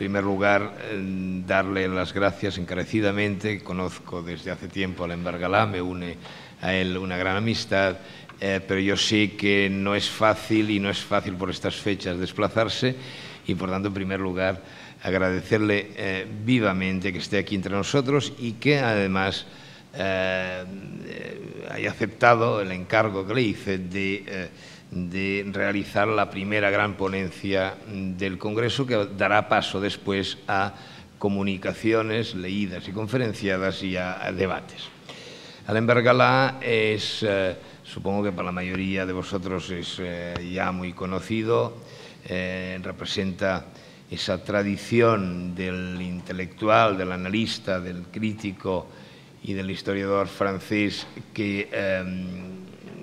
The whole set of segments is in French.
primer lugar, darle las gracias encarecidamente. Conozco desde hace tiempo a Alain Bergalat, me une a él una gran amistad, pero yo sé que no es fácil y no es fácil por estas fechas desplazarse y, por tanto, en primer lugar, agradecerle vivamente que esté aquí entre nosotros y que, además, haya aceptado el encargo que le hice de realizar la primera gran ponencia del Congreso, que dará paso después a comunicaciones leídas y conferenciadas y a debates. Alain Bergalat es, supongo que para la mayoría de vosotros es ya muy conocido, representa esa tradición del intelectual, del analista, del crítico y del historiador francés que,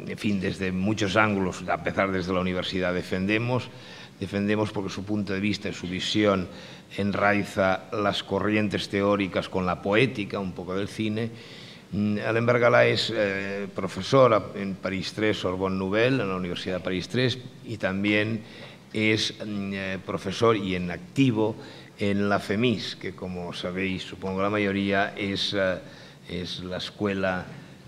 en fin, desde muchos ángulos, a empezar desde la universidad, defendemos porque su punto de vista y su visión enraiza las corrientes teóricas con la poética, un poco del cine. Alain Bergalat es profesor en París 3, Sorbonne Nouvelle, en la Universidad de París 3, y también es profesor y en activo en la FEMIS, que, como sabéis, supongo la mayoría, es la escuela,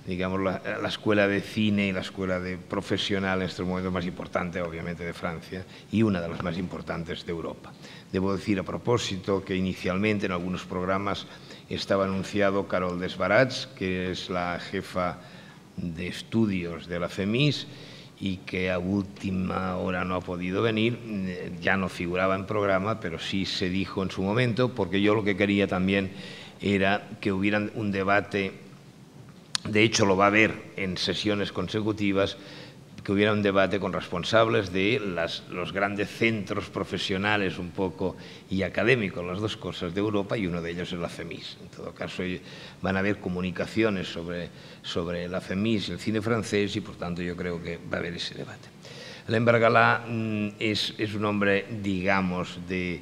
digamos, la escuela de cine y la escuela de profesional en estos momentos más importante, obviamente, de Francia y una de las más importantes de Europa. Debo decir a propósito que inicialmente en algunos programas estaba anunciado Carole Desbarats, que es la jefa de estudios de la FEMIS y que a última hora no ha podido venir. Ya no figuraba en programa, pero sí se dijo en su momento, porque yo lo que quería también era que hubiera un debate, de hecho lo va a haber en sesiones consecutivas, que hubiera un debate con responsables de los grandes centros profesionales un poco y académicos, las dos cosas, de Europa, y uno de ellos es la FEMIS. En todo caso, van a haber comunicaciones sobre la FEMIS y el cine francés y, por tanto, yo creo que va a haber ese debate. Alain Bergalat es un hombre, digamos, de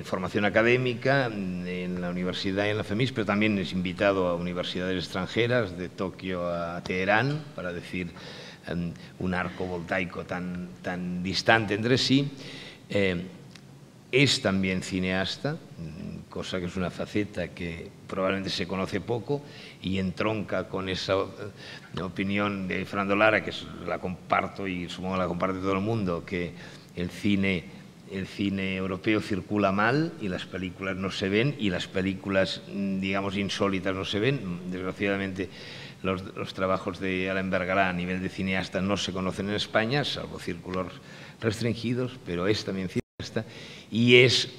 formación académica en la universidad y en la FEMIS, pero también es invitado a universidades extranjeras, de Tokio a Teherán, para decir un arco voltaico tan distante entre sí. Es también cineasta, cosa que es una faceta que probablemente se conoce poco y entronca con esa opinión de Fernando Lara, que la comparto y supongo la comparte todo el mundo, que el cine europeo circula mal y las películas no se ven, y las películas, digamos, insólitas no se ven. Desgraciadamente, los trabajos de Alain Bergalat a nivel de cineasta no se conocen en España, salvo círculos restringidos, pero es también cineasta y es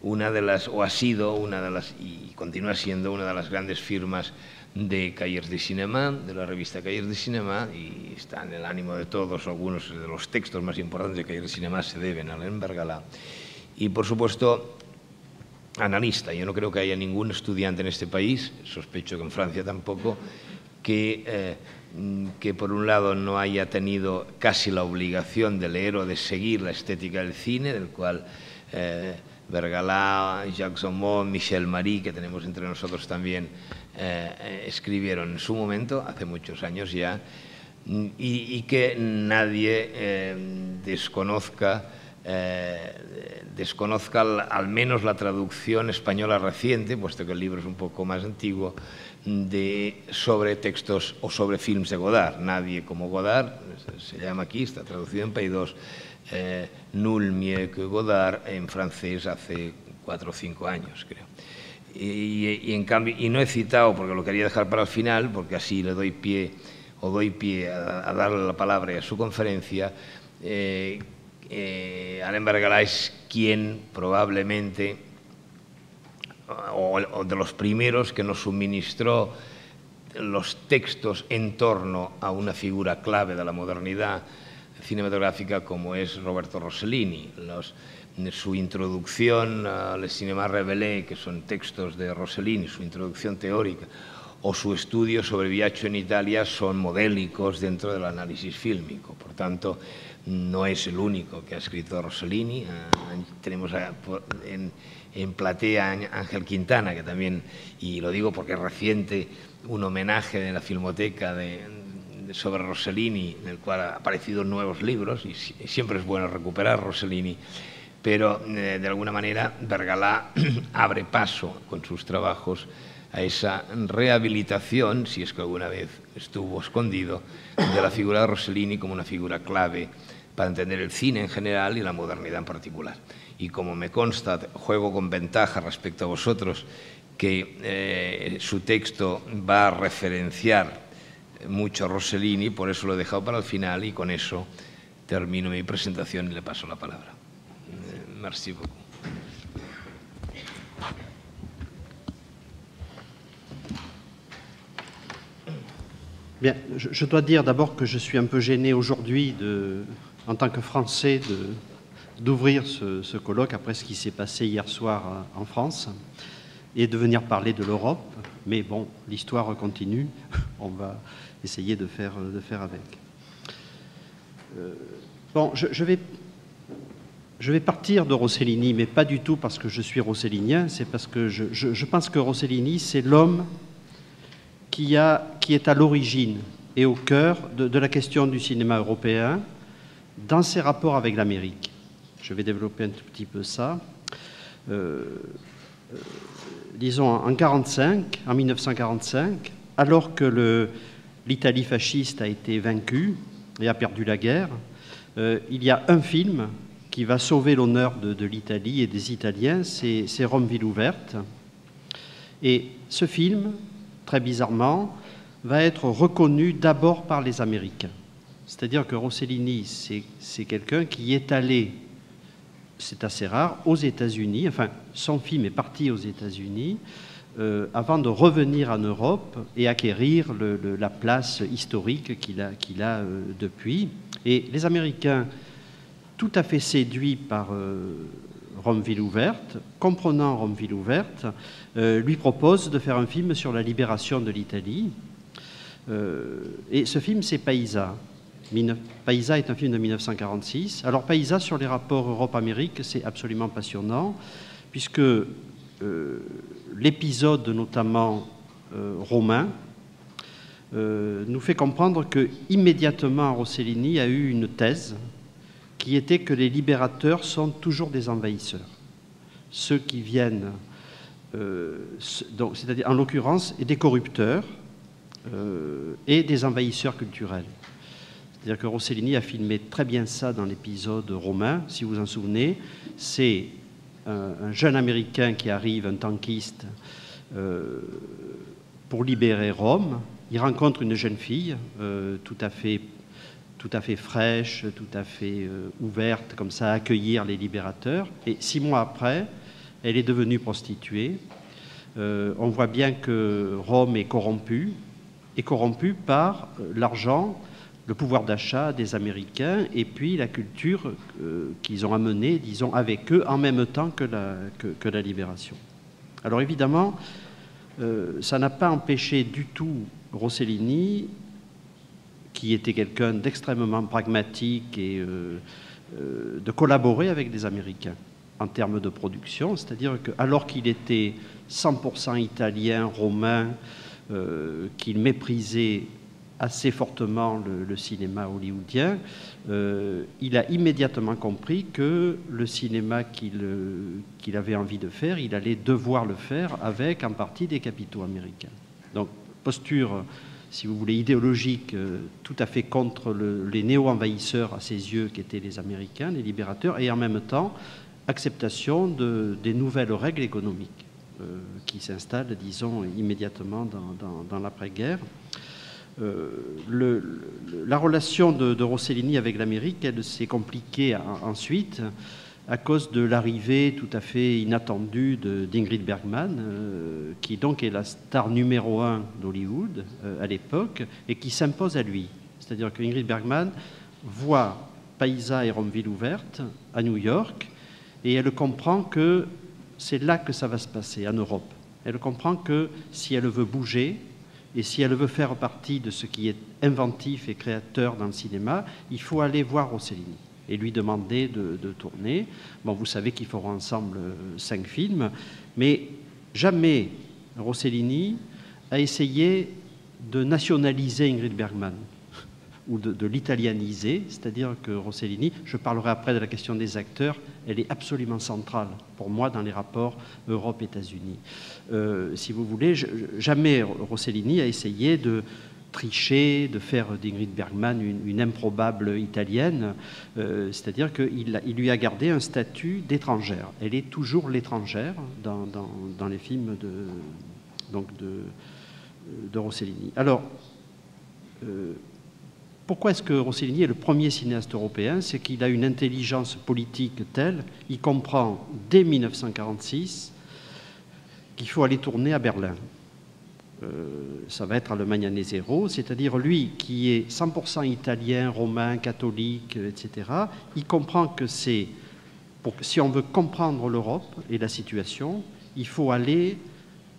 una de las, o ha sido una de las, y continúa siendo una de las grandes firmas de Cahiers de Cinéma, de la revista Cahiers de Cinéma, y está en el ánimo de todos. Algunos de los textos más importantes de Cahiers de Cinéma se deben a Alain Bergalat. Y, por supuesto, analista. Yo no creo que haya ningún estudiante en este país, sospecho que en Francia tampoco, que por un lado no haya tenido casi la obligación de leer o de seguir la estética del cine, del cual Bergalat, Jacques Aumont, Michel Marie, que tenemos entre nosotros también, escribieron en su momento, hace muchos años ya, y que nadie desconozca al menos la traducción española reciente, puesto que el libro es un poco más antiguo, sobre textos o sobre films de Godard. Nadie como Godard, se llama aquí, está traducido en Paidós, Nul mieux que Godard, en francés hace 4 o 5 años, creo. Y en cambio, y no he citado, porque lo quería dejar para el final, porque así le doy pie a darle la palabra a su conferencia. Alain Bergalat es quien probablemente, o de los primeros que nos suministró los textos en torno a una figura clave de la modernidad cinematográfica como es Roberto Rossellini. Su introducción al Cinéma Révélé, que son textos de Rossellini, su introducción teórica, o su estudio sobre Viaggio en Italia son modélicos dentro del análisis fílmico. Por tanto, no es el único que ha escrito Rossellini. Tenemos en platea Ángel Quintana, que también, y lo digo porque es reciente, un homenaje de la Filmoteca de sobre Rossellini, en el cual han aparecido nuevos libros, y siempre es bueno recuperar Rossellini, pero de alguna manera Vergala abre paso con sus trabajos a esa rehabilitación, si es que alguna vez estuvo escondido, de la figura de Rossellini como una figura clave para entender el cine en general y la modernidad en particular. Y como me consta, juego con ventaja respecto a vosotros, que su texto va a referenciar mucho a Rossellini, por eso lo he dejado para el final y con eso termino mi presentación y le paso la palabra. Merci beaucoup. Bien, je dois dire d'abord que je suis un peu gêné aujourd'hui, en tant que Français, d'ouvrir ce colloque après ce qui s'est passé hier soir en France et de venir parler de l'Europe. Mais bon, l'histoire continue, on va essayer de faire avec. Bon, je vais partir de Rossellini, mais pas du tout parce que je suis rossellinien, c'est parce que je pense que Rossellini, c'est l'homme qui est à l'origine et au cœur de la question du cinéma européen dans ses rapports avec l'Amérique. Je vais développer un tout petit peu ça. Disons en 1945, alors que l'Italie fasciste a été vaincue et a perdu la guerre, il y a un film qui va sauver l'honneur de l'Italie et des Italiens, c'est Rome, ville ouverte. Et ce film, très bizarrement, va être reconnu d'abord par les Américains. C'est-à-dire que Rossellini, c'est quelqu'un qui est allé, c'est assez rare, aux États-Unis, enfin, son film est parti aux États-Unis, avant de revenir en Europe et acquérir la place historique qu'il a depuis. Et les Américains, tout à fait séduits par Rome, ville ouverte, comprenant Rome, ville ouverte, lui proposent de faire un film sur la libération de l'Italie. Et ce film, c'est Paisa. Paisa est un film de 1946. Alors Paisa, sur les rapports Europe-Amérique, c'est absolument passionnant, puisque l'épisode, notamment romain, nous fait comprendre que immédiatement Rossellini a eu une thèse qui était que les libérateurs sont toujours des envahisseurs. Ceux qui viennent, c'est-à-dire en l'occurrence, des corrupteurs et des envahisseurs culturels. C'est-à-dire que Rossellini a filmé très bien ça dans l'épisode romain, si vous vous en souvenez. C'est un jeune Américain qui arrive, un tankiste, pour libérer Rome. Il rencontre une jeune fille tout à fait fraîche, tout à fait ouverte, comme ça, à accueillir les libérateurs. Et 6 mois après, elle est devenue prostituée. On voit bien que Rome est corrompue par l'argent, le pouvoir d'achat des Américains et puis la culture qu'ils ont amenée, disons, avec eux en même temps que la libération. Alors évidemment, ça n'a pas empêché du tout Rossellini, qui était quelqu'un d'extrêmement pragmatique et de collaborer avec les Américains en termes de production, c'est-à-dire qu'alors qu'il était 100% italien, romain, qu'il méprisait assez fortement le cinéma hollywoodien, il a immédiatement compris que le cinéma qu'il avait envie de faire, il allait devoir le faire avec en partie des capitaux américains. Donc, posture, si vous voulez, idéologique, tout à fait contre les néo-envahisseurs à ses yeux qui étaient les Américains, les libérateurs, et en même temps, acceptation des nouvelles règles économiques qui s'installent, disons, immédiatement dans l'après-guerre. La relation de Rossellini avec l'Amérique, elle s'est compliquée ensuite à cause de l'arrivée tout à fait inattendue d'Ingrid Bergman, qui donc est la star numéro 1 d'Hollywood à l'époque et qui s'impose à lui. C'est-à-dire que Ingrid Bergman voit Paisa et Rome, ville ouverte à New York et elle comprend que c'est là que ça va se passer, en Europe. Elle comprend que si elle veut bouger, et si elle veut faire partie de ce qui est inventif et créateur dans le cinéma, il faut aller voir Rossellini et lui demander de tourner. Bon, vous savez qu'ils feront ensemble 5 films, mais jamais Rossellini a essayé de nationaliser Ingrid Bergman. ou de l'italianiser, c'est-à-dire que Rossellini, je parlerai après de la question des acteurs, elle est absolument centrale pour moi dans les rapports Europe-États-Unis. Si vous voulez, jamais Rossellini a essayé de tricher, de faire d'Ingrid Bergman une improbable italienne, c'est-à-dire qu'il lui a gardé un statut d'étrangère. Elle est toujours l'étrangère dans les films de Rossellini. Alors, pourquoi est-ce que Rossellini est le premier cinéaste européen? C'est qu'il a une intelligence politique telle, il comprend dès 1946 qu'il faut aller tourner à Berlin. Ça va être Allemagne année zéro, c'est-à-dire lui qui est 100% italien, romain, catholique, etc., il comprend que si on veut comprendre l'Europe et la situation, il faut aller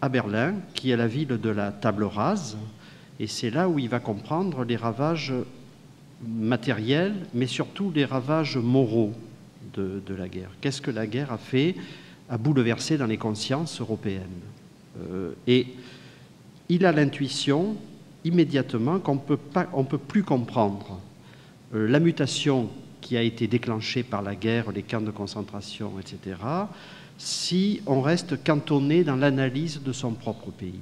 à Berlin, qui est la ville de la table rase, et c'est là où il va comprendre les ravages matériels, mais surtout les ravages moraux de la guerre. Qu'est-ce que la guerre a bouleversé dans les consciences européennes? Et il a l'intuition immédiatement qu'on ne peut plus comprendre la mutation qui a été déclenchée par la guerre, les camps de concentration, etc., si on reste cantonné dans l'analyse de son propre pays.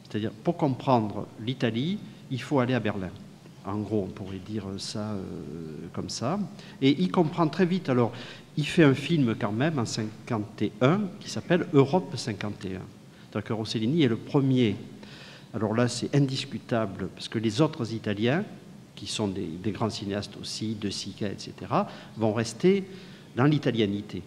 C'est-à-dire, pour comprendre l'Italie, il faut aller à Berlin. En gros, on pourrait dire ça comme ça. Et il comprend très vite. Alors, il fait un film quand même en 1951 qui s'appelle Europe 51. C'est-à-dire que Rossellini est le premier. Alors là, c'est indiscutable, parce que les autres Italiens, qui sont des grands cinéastes aussi, De Sica, etc., vont rester dans l'italianité.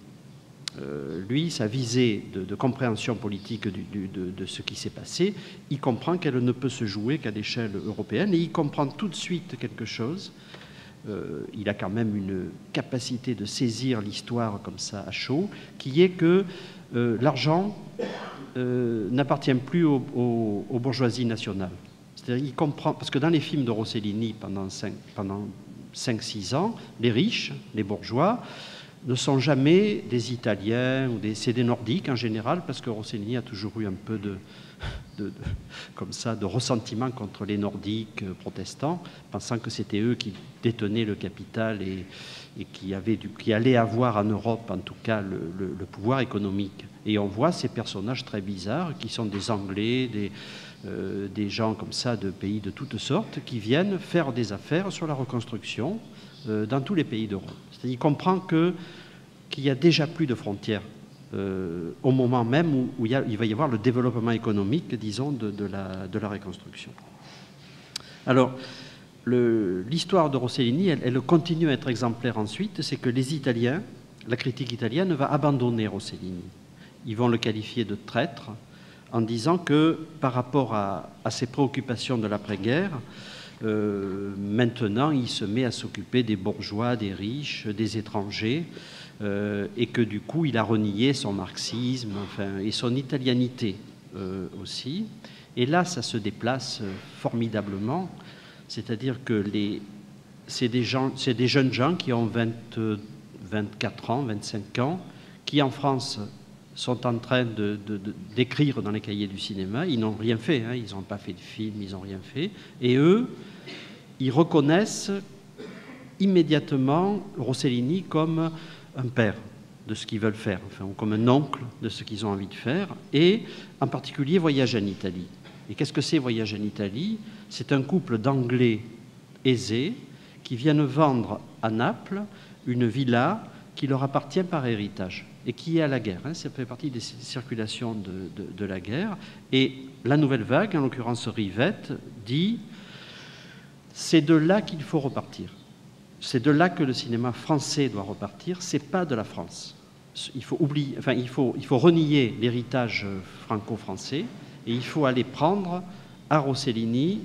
Lui, sa visée de compréhension politique de ce qui s'est passé, il comprend qu'elle ne peut se jouer qu'à l'échelle européenne, et il comprend tout de suite quelque chose. Il a quand même une capacité de saisir l'histoire comme ça à chaud, qui est que l'argent n'appartient plus aux bourgeoisies nationales. C'est-à-dire, il comprend, parce que dans les films de Rossellini, pendant 5-6 ans, les riches, les bourgeois, ne sont jamais des Italiens, c'est des Nordiques en général, parce que Rossellini a toujours eu un peu comme ça, de ressentiment contre les Nordiques protestants, pensant que c'était eux qui détenaient le capital et qui allaient avoir en Europe, en tout cas, le pouvoir économique. Et on voit ces personnages très bizarres, qui sont des Anglais, des gens comme ça, de pays de toutes sortes, qui viennent faire des affaires sur la reconstruction dans tous les pays d'Europe. C'est-à-dire qu'il comprend qu'il n'y a déjà plus de frontières au moment même où il va y avoir le développement économique, disons, de la reconstruction. Alors, l'histoire de Rossellini, elle continue à être exemplaire ensuite, c'est que les Italiens, la critique italienne va abandonner Rossellini. Ils vont le qualifier de traître en disant que par rapport à ses préoccupations de l'après-guerre, maintenant il se met à s'occuper des bourgeois, des riches, des étrangers, et que du coup il a renié son marxisme, enfin, et son italianité aussi. Et là ça se déplace formidablement, c'est-à-dire que c'est des jeunes gens qui ont 24 ans, 25 ans, qui en France sont en train d'écrire dans les cahiers du cinéma. Ils n'ont rien fait, hein, ils n'ont pas fait de film, ils n'ont rien fait. Et eux, ils reconnaissent immédiatement Rossellini comme un père de ce qu'ils veulent faire, enfin, ou comme un oncle de ce qu'ils ont envie de faire, et en particulier Voyage en Italie. Et qu'est-ce que c'est Voyage en Italie? C'est un couple d'Anglais aisés qui viennent vendre à Naples une villa qui leur appartient par héritage et qui est à la guerre. Hein, ça fait partie des circulations de la guerre. Et la Nouvelle Vague, en l'occurrence Rivette, dit « c'est de là qu'il faut repartir. C'est de là que le cinéma français doit repartir, c'est pas de la France. Il faut oublier, enfin, il faut renier l'héritage franco-français et il faut aller prendre à Rossellini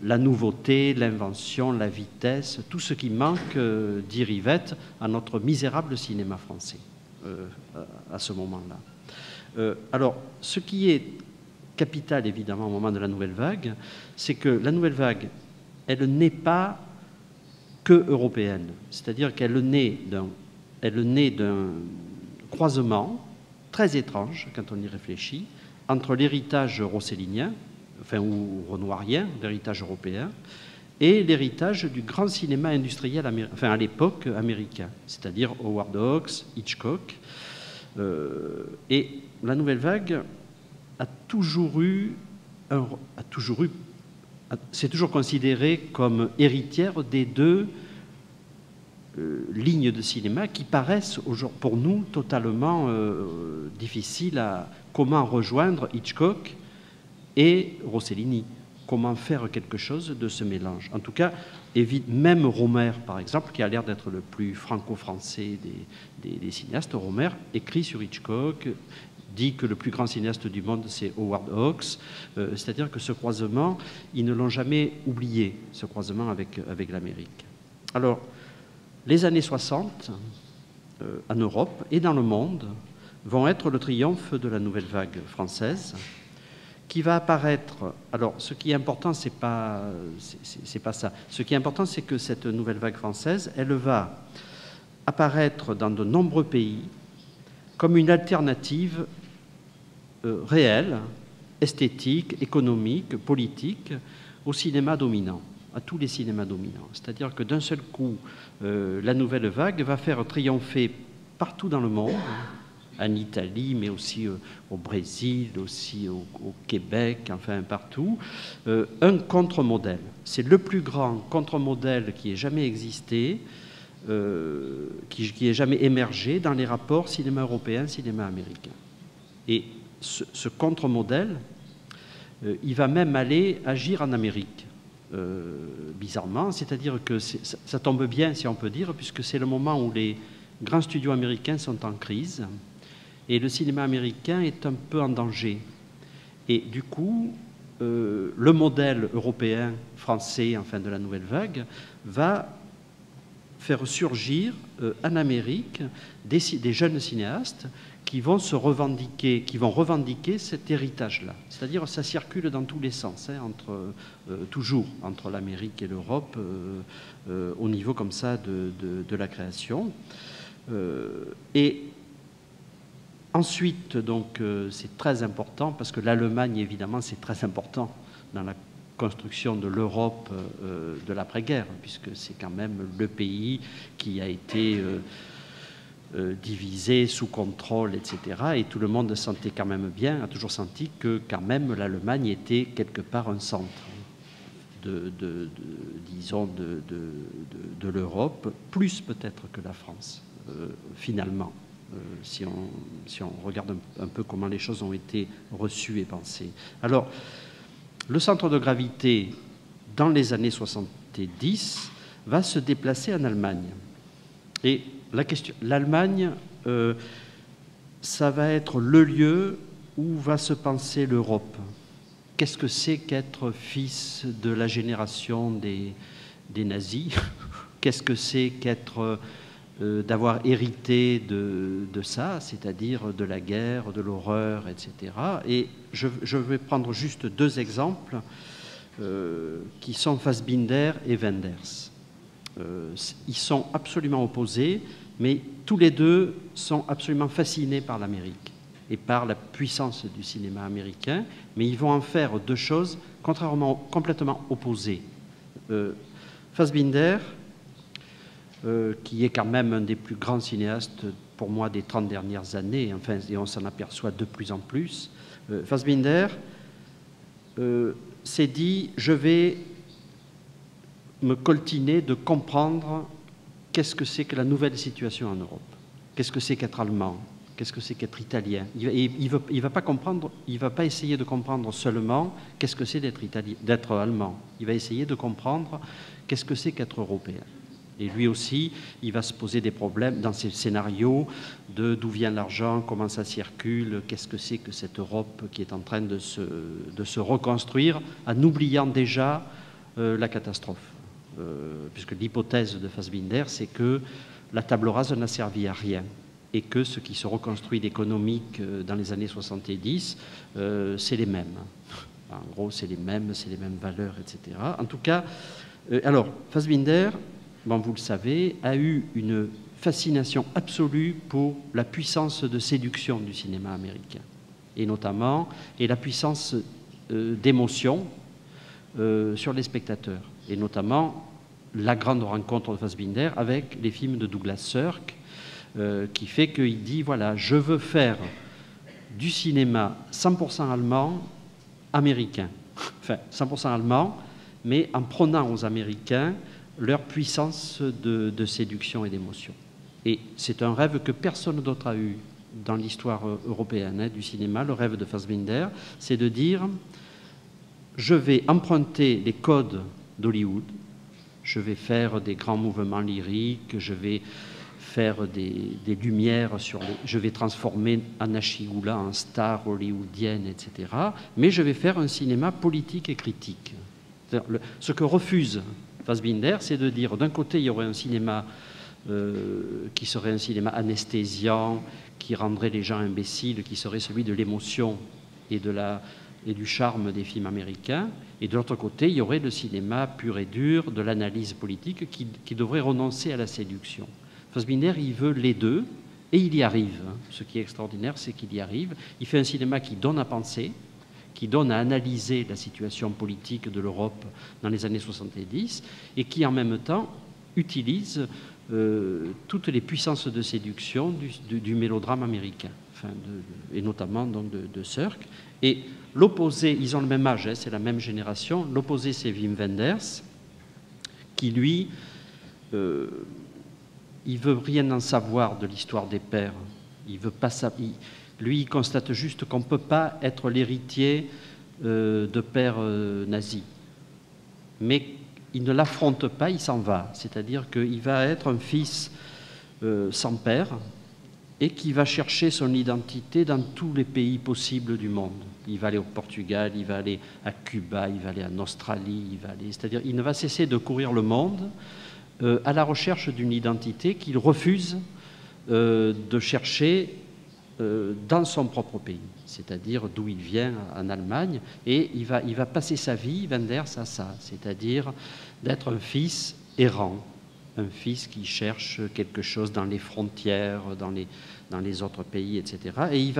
la nouveauté, l'invention, la vitesse, tout ce qui manque, dit Rivette, à notre misérable cinéma français à ce moment-là. Alors, ce qui est capital, évidemment, au moment de la Nouvelle Vague, c'est que la Nouvelle Vague, elle n'est pas que européenne. C'est-à-dire qu'elle naît d'un croisement très étrange, quand on y réfléchit, entre l'héritage rossellinien, enfin, ou renoirien, l'héritage européen, et l'héritage du grand cinéma industriel, enfin, à l'époque américain, c'est-à-dire Howard Hawks, Hitchcock. Et la Nouvelle Vague c'est toujours considéré comme héritière des deux lignes de cinéma qui paraissent pour nous totalement difficiles à comment rejoindre Hitchcock et Rossellini, comment faire quelque chose de ce mélange. En tout cas, même Rohmer, par exemple, qui a l'air d'être le plus franco-français des cinéastes, Rohmer écrit sur Hitchcock, dit que le plus grand cinéaste du monde, c'est Howard Hawks. C'est-à-dire que ce croisement, ils ne l'ont jamais oublié, ce croisement avec l'Amérique. Alors, les années 60, en Europe et dans le monde, vont être le triomphe de la nouvelle vague française, qui va apparaître. Alors, ce qui est important, c'est pas ça. Ce qui est important, c'est que cette nouvelle vague française, elle va apparaître dans de nombreux pays comme une alternative réelle, esthétique, économique, politique, au cinéma dominant, à tous les cinémas dominants. C'est-à-dire que d'un seul coup, la nouvelle vague va faire triompher partout dans le monde, en Italie, mais aussi au Brésil, aussi au Québec, enfin partout, un contre-modèle. C'est le plus grand contre-modèle qui ait jamais existé, qui ait jamais émergé dans les rapports cinéma européen, cinéma américain. Et ce contre-modèle, il va même aller agir en Amérique, bizarrement, c'est-à-dire que ça tombe bien, si on peut dire, puisque c'est le moment où les grands studios américains sont en crise, et le cinéma américain est un peu en danger. Et du coup, le modèle européen, français, enfin de la nouvelle vague, va faire surgir en Amérique des jeunes cinéastes qui vont revendiquer cet héritage-là. C'est-à-dire, ça circule dans tous les sens, hein, toujours entre l'Amérique et l'Europe, au niveau comme ça de la création. Et ensuite, donc, c'est très important, parce que l'Allemagne, évidemment, c'est très important dans la construction de l'Europe de l'après-guerre, puisque c'est quand même le pays qui a été divisé, sous contrôle, etc. Et tout le monde sentait quand même bien, a toujours senti que quand même l'Allemagne était quelque part un centre disons, de l'Europe, plus peut-être que la France, finalement. Si on regarde un peu comment les choses ont été reçues et pensées. Alors, le centre de gravité, dans les années 70, va se déplacer en Allemagne. Et l'Allemagne, ça va être le lieu où va se penser l'Europe. Qu'est-ce que c'est qu'être fils de la génération des nazis? Qu'est-ce que c'est qu'être... d'avoir hérité de ça, c'est-à-dire de la guerre, de l'horreur, etc. Et je vais prendre juste deux exemples qui sont Fassbinder et Wenders. Ils sont absolument opposés, mais tous les deux sont absolument fascinés par l'Amérique et par la puissance du cinéma américain, mais ils vont en faire deux choses complètement opposées. Fassbinder, qui est quand même un des plus grands cinéastes, pour moi, des 30 dernières années, enfin, et on s'en aperçoit de plus en plus. Fassbinder s'est dit, je vais me coltiner de comprendre qu'est-ce que c'est que la nouvelle situation en Europe, qu'est-ce que c'est qu'être allemand, qu'est-ce que c'est qu'être italien. Il va pas comprendre, il va pas essayer de comprendre seulement qu'est-ce que c'est d'être allemand. Il va essayer de comprendre qu'est-ce que c'est qu'être européen. Et lui aussi, il va se poser des problèmes dans ses scénarios d'où vient l'argent, comment ça circule, qu'est-ce que c'est que cette Europe qui est en train de se reconstruire en oubliant déjà la catastrophe. Puisque l'hypothèse de Fassbinder, c'est que la table rase n'a servi à rien et que ce qui se reconstruit d'économique dans les années 70, c'est les mêmes. En gros, c'est les mêmes valeurs, etc. En tout cas, alors, Fassbinder... Bon, vous le savez, a eu une fascination absolue pour la puissance de séduction du cinéma américain. Et notamment, et la puissance d'émotion sur les spectateurs, et notamment la grande rencontre de Fassbinder avec les films de Douglas Sirk, qui fait qu'il dit, voilà, je veux faire du cinéma 100% allemand, américain. Enfin, 100% allemand, mais en prenant aux Américains leur puissance de séduction et d'émotion. Et c'est un rêve que personne d'autre a eu dans l'histoire européenne du cinéma. Le rêve de Fassbinder, c'est de dire, je vais emprunter les codes d'Hollywood, je vais faire des grands mouvements lyriques, je vais faire des lumières je vais transformer Anna Schygulla en star hollywoodienne, etc. Mais je vais faire un cinéma politique et critique. Ce que refuse Fassbinder, c'est de dire, d'un côté, il y aurait un cinéma qui serait un cinéma anesthésiant, qui rendrait les gens imbéciles, qui serait celui de l'émotion et du charme des films américains. Et de l'autre côté, il y aurait le cinéma pur et dur, de l'analyse politique, qui devrait renoncer à la séduction. Fassbinder, il veut les deux, et il y arrive. Ce qui est extraordinaire, c'est qu'il y arrive. Il fait un cinéma qui donne à penser, qui donne à analyser la situation politique de l'Europe dans les années 70, et qui, en même temps, utilise toutes les puissances de séduction du mélodrame américain, et notamment donc, de Sirk. Et l'opposé, ils ont le même âge, c'est la même génération, l'opposé c'est Wim Wenders, qui lui, il veut rien en savoir de l'histoire des pères, il veut pas lui il constate juste qu'on ne peut pas être l'héritier de pères nazis. Mais il ne l'affronte pas, il s'en va. C'est-à-dire qu'il va être un fils sans père et qui va chercher son identité dans tous les pays possibles du monde. Il va aller au Portugal, il va aller à Cuba, il va aller en Australie, c'est-à-dire il ne va cesser de courir le monde à la recherche d'une identité qu'il refuse de chercher dans son propre pays, c'est-à-dire d'où il vient, en Allemagne, et il va passer sa vie, Wenders, à ça, c'est-à-dire d'être un fils errant, un fils qui cherche quelque chose dans les frontières, dans les autres pays, etc. Et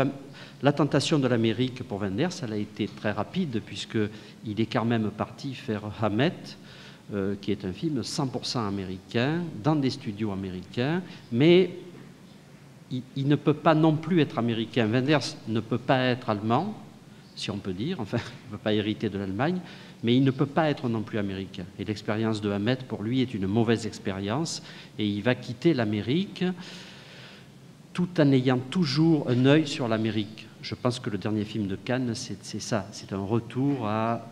la tentation de l'Amérique pour Wenders, elle a été très rapide, puisqu'il est quand même parti faire Hamet, qui est un film 100% américain, dans des studios américains, mais il ne peut pas non plus être américain. Wenders ne peut pas être allemand, si on peut dire, enfin, il ne peut pas hériter de l'Allemagne, mais il ne peut pas être non plus américain. Et l'expérience de Hamet, pour lui, est une mauvaise expérience, et il va quitter l'Amérique tout en ayant toujours un œil sur l'Amérique. Je pense que le dernier film de Cannes, c'est ça, c'est un retour à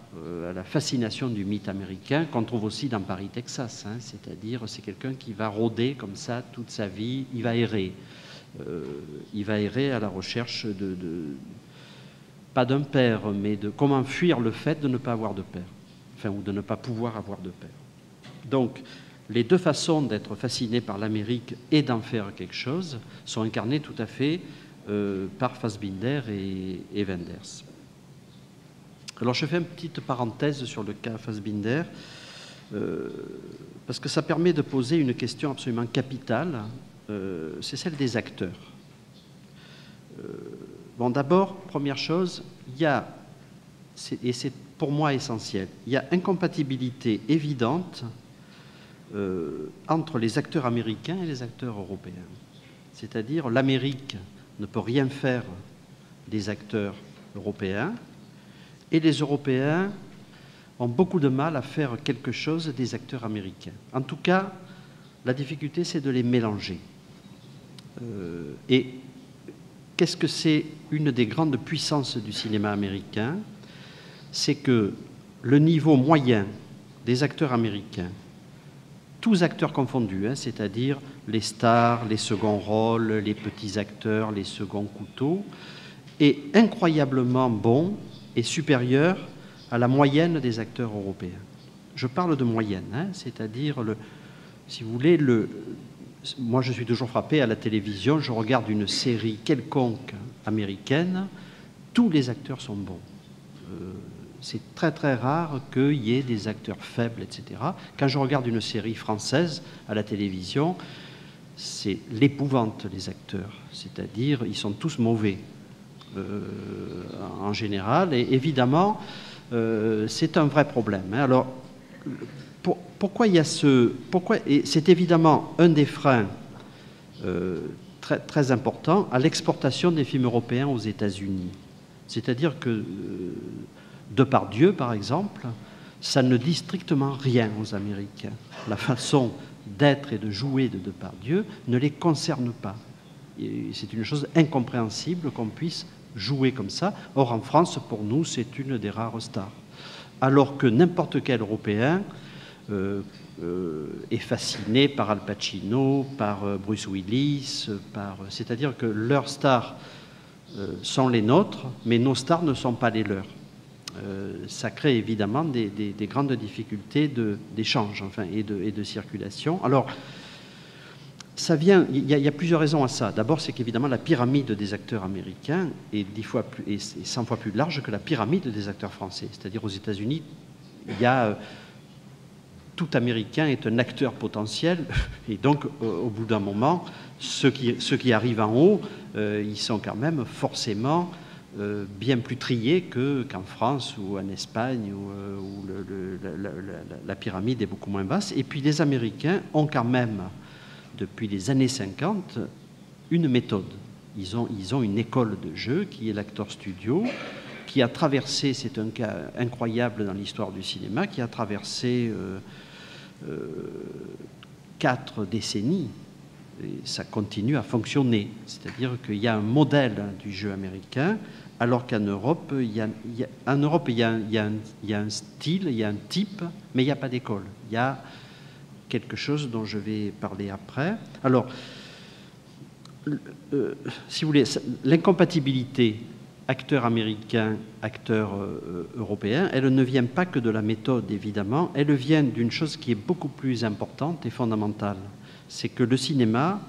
la fascination du mythe américain, qu'on trouve aussi dans Paris, Texas, hein, c'est-à-dire c'est quelqu'un qui va rôder comme ça toute sa vie, il va errer. Il va errer à la recherche pas d'un père, mais de comment fuir le fait de ne pas avoir de père, enfin, ou de ne pas pouvoir avoir de père. Donc, les deux façons d'être fasciné par l'Amérique et d'en faire quelque chose sont incarnées tout à fait par Fassbinder et Wenders. Alors, je fais une petite parenthèse sur le cas Fassbinder, parce que ça permet de poser une question absolument capitale, c'est celle des acteurs. Bon, d'abord, première chose, il y a, et c'est pour moi essentiel, il y a incompatibilité évidente entre les acteurs américains et les acteurs européens. C'est-à-dire, l'Amérique ne peut rien faire des acteurs européens, et les Européens ont beaucoup de mal à faire quelque chose des acteurs américains. En tout cas, la difficulté, c'est de les mélanger. Et qu'est-ce que c'est une des grandes puissances du cinéma américain? C'est que le niveau moyen des acteurs américains, tous acteurs confondus, hein, c'est-à-dire les stars, les seconds rôles, les petits acteurs, les seconds couteaux, est incroyablement bon et supérieur à la moyenne des acteurs européens. Je parle de moyenne, hein, c'est-à-dire, si vous voulez, moi je suis toujours frappé à la télévision, je regarde une série quelconque américaine, tous les acteurs sont bons. C'est très très rare qu'il y ait des acteurs faibles, etc. Quand je regarde une série française à la télévision, c'est l'épouvante, les acteurs. C'est-à-dire, ils sont tous mauvais. en général. Et évidemment, c'est un vrai problème. Hein. Alors, pourquoi il y a et c'est évidemment un des freins très, très important à l'exportation des films européens aux États-Unis. C'est-à-dire que Depardieu, par exemple, ça ne dit strictement rien aux Américains. La façon d'être et de jouer de Depardieu ne les concerne pas. C'est une chose incompréhensible qu'on puisse jouer comme ça. Or, en France, pour nous, c'est une des rares stars. Alors que n'importe quel Européen est fasciné par Al Pacino, par Bruce Willis, c'est-à-dire que leurs stars sont les nôtres, mais nos stars ne sont pas les leurs. Ça crée évidemment des grandes difficultés d'échange enfin, et de circulation. Alors, ça vient, il y a plusieurs raisons à ça. D'abord, c'est qu'évidemment, la pyramide des acteurs américains est 100 fois plus large que la pyramide des acteurs français. C'est-à-dire, aux États-Unis, il y a tout Américain est un acteur potentiel, et donc, au bout d'un moment, ceux qui arrivent en haut, ils sont quand même forcément bien plus triés qu'en France ou en Espagne, où la pyramide est beaucoup moins basse. Et puis, les Américains ont quand même, depuis les années 50, une méthode. Ils ont une école de jeu qui est l'acteur studio, qui a traversé, c'est un cas incroyable dans l'histoire du cinéma, qui a traversé 4 décennies, et ça continue à fonctionner. C'est-à-dire qu'il y a un modèle du jeu américain, alors qu'en Europe, il y a un style, il y a un type, mais il n'y a pas d'école. Il y a quelque chose dont je vais parler après. Alors, si vous voulez, l'incompatibilité acteur américain, acteur européen, elle ne vient pas que de la méthode, évidemment, elle vient d'une chose qui est beaucoup plus importante et fondamentale. C'est que le cinéma,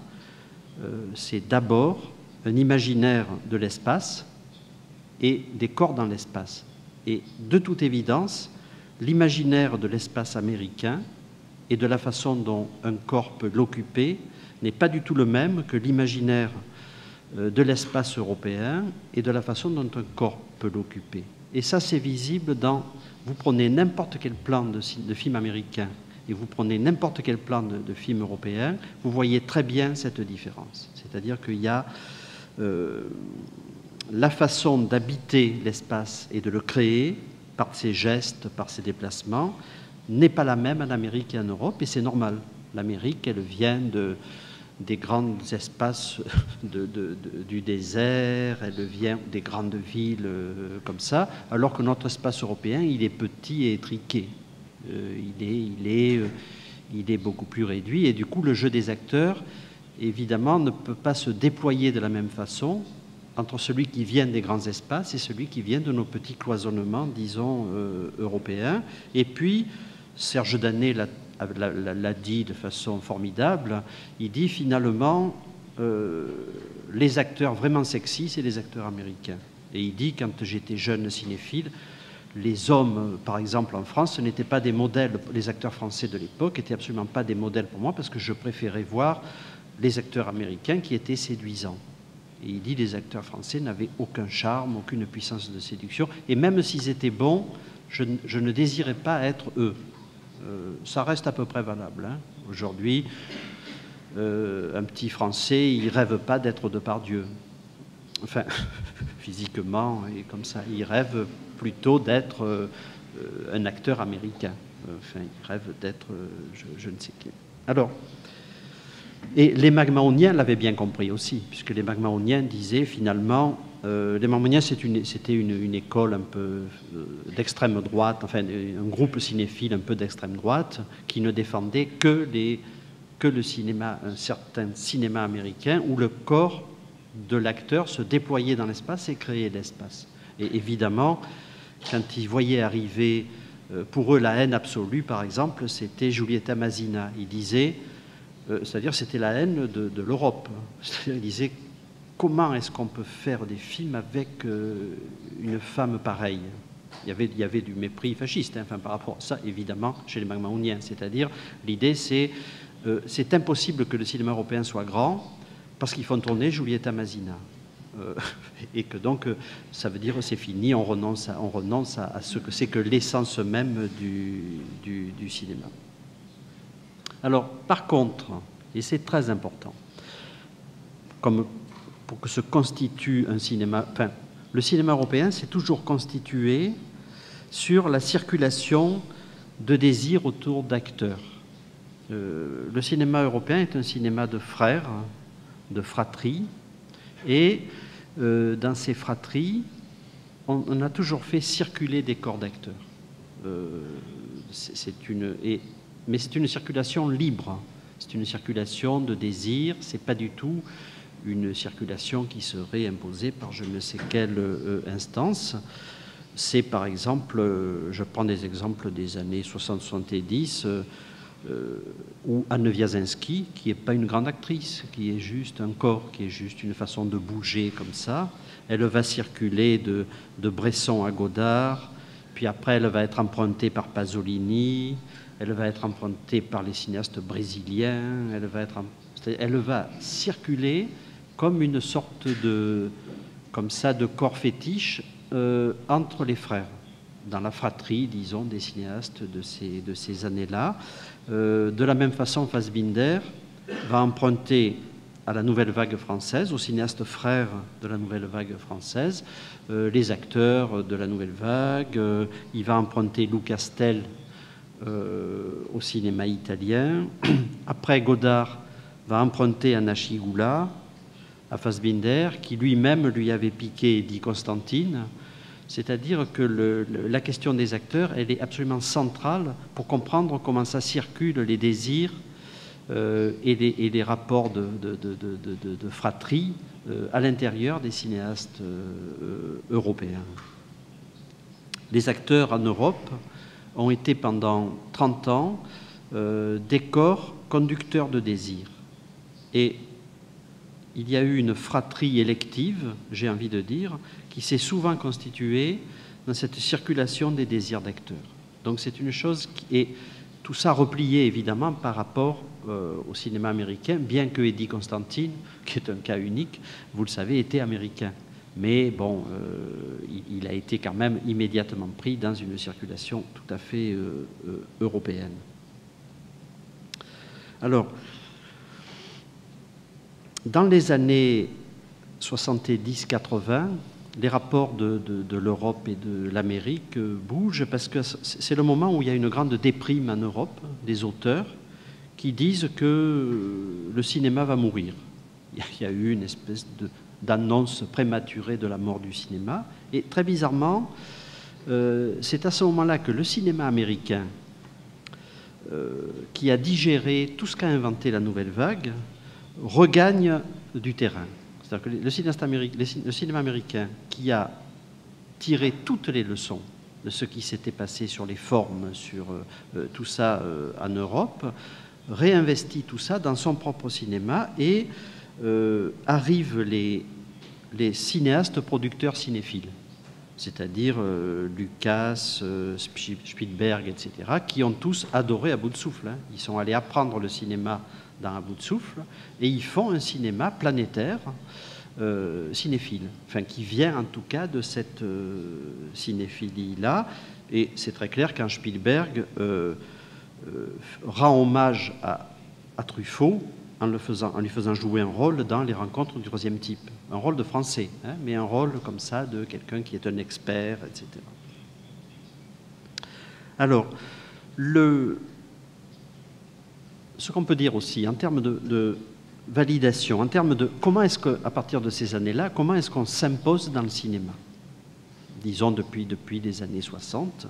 c'est d'abord un imaginaire de l'espace et des corps dans l'espace. Et de toute évidence, l'imaginaire de l'espace américain et de la façon dont un corps peut l'occuper n'est pas du tout le même que l'imaginaire de l'espace européen et de la façon dont un corps peut l'occuper. Et ça, c'est visible dans... Vous prenez n'importe quel plan de film américain et vous prenez n'importe quel plan de film européen, vous voyez très bien cette différence. C'est-à-dire qu'il y a la façon d'habiter l'espace et de le créer par ses gestes, par ses déplacements, n'est pas la même en Amérique et en Europe, et c'est normal. L'Amérique, elle vient des grands espaces du désert, elle vient des grandes villes comme ça, alors que notre espace européen, il est petit et étriqué. Il est beaucoup plus réduit, et du coup, le jeu des acteurs, évidemment, ne peut pas se déployer de la même façon entre celui qui vient des grands espaces et celui qui vient de nos petits cloisonnements, disons, européens. Et puis, Serge Danet l'a dit de façon formidable, il dit finalement les acteurs vraiment sexy, c'est les acteurs américains. Et il dit, quand j'étais jeune cinéphile, les hommes, par exemple en France, ce n'étaient pas des modèles, les acteurs français de l'époque n'étaient absolument pas des modèles pour moi parce que je préférais voir les acteurs américains qui étaient séduisants. Et il dit les acteurs français n'avaient aucun charme, aucune puissance de séduction, et même s'ils étaient bons, je ne désirais pas être eux. Ça reste à peu près valable. Hein. Aujourd'hui, un petit Français, il ne rêve pas d'être Depardieu. Enfin, physiquement et comme ça. Il rêve plutôt d'être un acteur américain. Enfin, il rêve d'être je ne sais qui. Alors, et les Macmahoniens l'avaient bien compris aussi, puisque les Macmahoniens disaient finalement... les Macmahoniens, c'était une école un peu d'extrême droite, enfin un groupe cinéphile un peu d'extrême droite, qui ne défendait que le cinéma, un certain cinéma américain, où le corps de l'acteur se déployait dans l'espace et créait l'espace. Et évidemment, quand ils voyaient arriver, pour eux, la haine absolue, par exemple, c'était Giulietta Masina. Ils disaient, c'est-à-dire c'était la haine de l'Europe. C'est-à-dire, ils disaient, comment est-ce qu'on peut faire des films avec une femme pareille ? Il y avait du mépris fasciste, hein, enfin, par rapport à ça, évidemment, chez les Macmahoniens. C'est-à-dire, l'idée, c'est impossible que le cinéma européen soit grand parce qu'ils font tourner Giulietta Masina. et que donc ça veut dire c'est fini, on renonce à ce que c'est que l'essence même du cinéma. Alors, par contre, et c'est très important, comme pour que se constitue un cinéma, enfin, le cinéma européen s'est toujours constitué sur la circulation de désirs autour d'acteurs. Le cinéma européen est un cinéma de frères, de fratries, et dans ces fratries, on a toujours fait circuler des corps d'acteurs. Mais c'est une circulation libre, c'est une circulation de désirs, c'est pas du tout une circulation qui serait imposée par je ne sais quelle instance. C'est par exemple, je prends des exemples des années 60-70, où Anne Wiazinski, qui n'est pas une grande actrice, qui est juste un corps, qui est juste une façon de bouger comme ça, elle va circuler de Bresson à Godard, puis après elle va être empruntée par Pasolini, elle va être empruntée par les cinéastes brésiliens, elle va circuler comme une sorte de corps fétiche entre les frères, dans la fratrie, disons, des cinéastes de ces années-là. De la même façon, Fassbinder va emprunter à la nouvelle vague française, aux cinéastes frères de la nouvelle vague française, les acteurs de la nouvelle vague. Il va emprunter Lou Castel au cinéma italien. Après, Godard va emprunter à Nachigula, à Fassbinder, qui lui-même lui avait piqué Di Constantine. C'est-à-dire que la question des acteurs, elle est absolument centrale pour comprendre comment ça circule les désirs et les rapports de fratrie à l'intérieur des cinéastes européens. Les acteurs en Europe ont été pendant 30 ans des corps conducteurs de désirs. Et il y a eu une fratrie élective, j'ai envie de dire, qui s'est souvent constituée dans cette circulation des désirs d'acteurs. Donc c'est une chose qui est tout ça replié évidemment par rapport au cinéma américain, bien que Eddie Constantine, qui est un cas unique, vous le savez, était américain. Mais bon, il a été quand même immédiatement pris dans une circulation tout à fait européenne. Alors, dans les années 70-80, les rapports de l'Europe et de l'Amérique bougent parce que c'est le moment où il y a une grande déprime en Europe des auteurs qui disent que le cinéma va mourir. Il y a eu une espèce d'annonce prématurée de la mort du cinéma. Et très bizarrement, c'est à ce moment-là que le cinéma américain, qui a digéré tout ce qu'a inventé la nouvelle vague, regagne du terrain. C'est-à-dire que le cinéma américain, qui a tiré toutes les leçons de ce qui s'était passé sur les formes, sur tout ça en Europe, réinvestit tout ça dans son propre cinéma et arrivent les cinéastes producteurs cinéphiles, c'est-à-dire Lucas, Spielberg, etc., qui ont tous adoré À bout de souffle. Hein. Ils sont allés apprendre le cinéma dans À bout de souffle et ils font un cinéma planétaire, cinéphile, enfin qui vient en tout cas de cette cinéphilie-là. Et c'est très clair quand Spielberg rend hommage à Truffaut en lui faisant jouer un rôle dans Les Rencontres du troisième type. Un rôle de Français, hein, mais un rôle comme ça de quelqu'un qui est un expert, etc. Alors, ce qu'on peut dire aussi en termes de validation, en termes de comment est-ce qu'à partir de ces années-là, comment est-ce qu'on s'impose dans le cinéma? Disons depuis les années 60,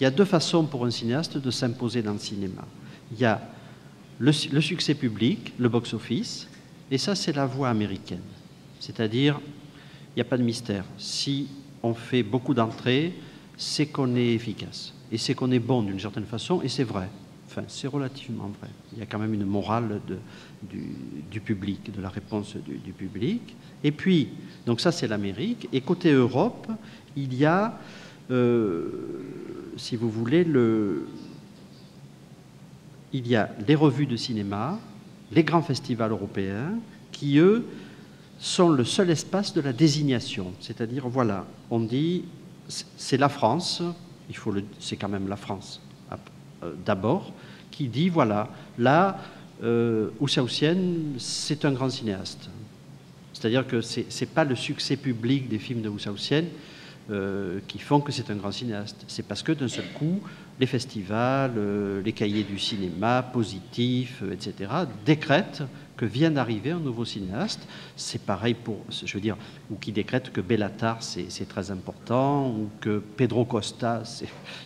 il y a deux façons pour un cinéaste de s'imposer dans le cinéma. Il y a le succès public, le box-office, et ça c'est la voie américaine. C'est-à-dire, il n'y a pas de mystère. Si on fait beaucoup d'entrées, c'est qu'on est efficace. Et c'est qu'on est bon d'une certaine façon, et c'est vrai. Enfin, c'est relativement vrai. Il y a quand même une morale du public, de la réponse du public. Et puis, donc ça c'est l'Amérique. Et côté Europe, il y a, si vous voulez, il y a les revues de cinéma, les grands festivals européens, qui, eux, sont le seul espace de la désignation. C'est-à-dire, voilà, on dit, c'est la France, c'est quand même la France d'abord, qui dit, voilà, là, Houssahoussienne, c'est un grand cinéaste. C'est-à-dire que ce n'est pas le succès public des films de Houssahoussienne qui font que c'est un grand cinéaste. C'est parce que d'un seul coup, les festivals, les cahiers du cinéma, positifs, etc., décrètent que vient d'arriver un nouveau cinéaste. C'est pareil pour, je veux dire, ou qui décrètent que Béla Tarr, c'est très important, ou que Pedro Costa,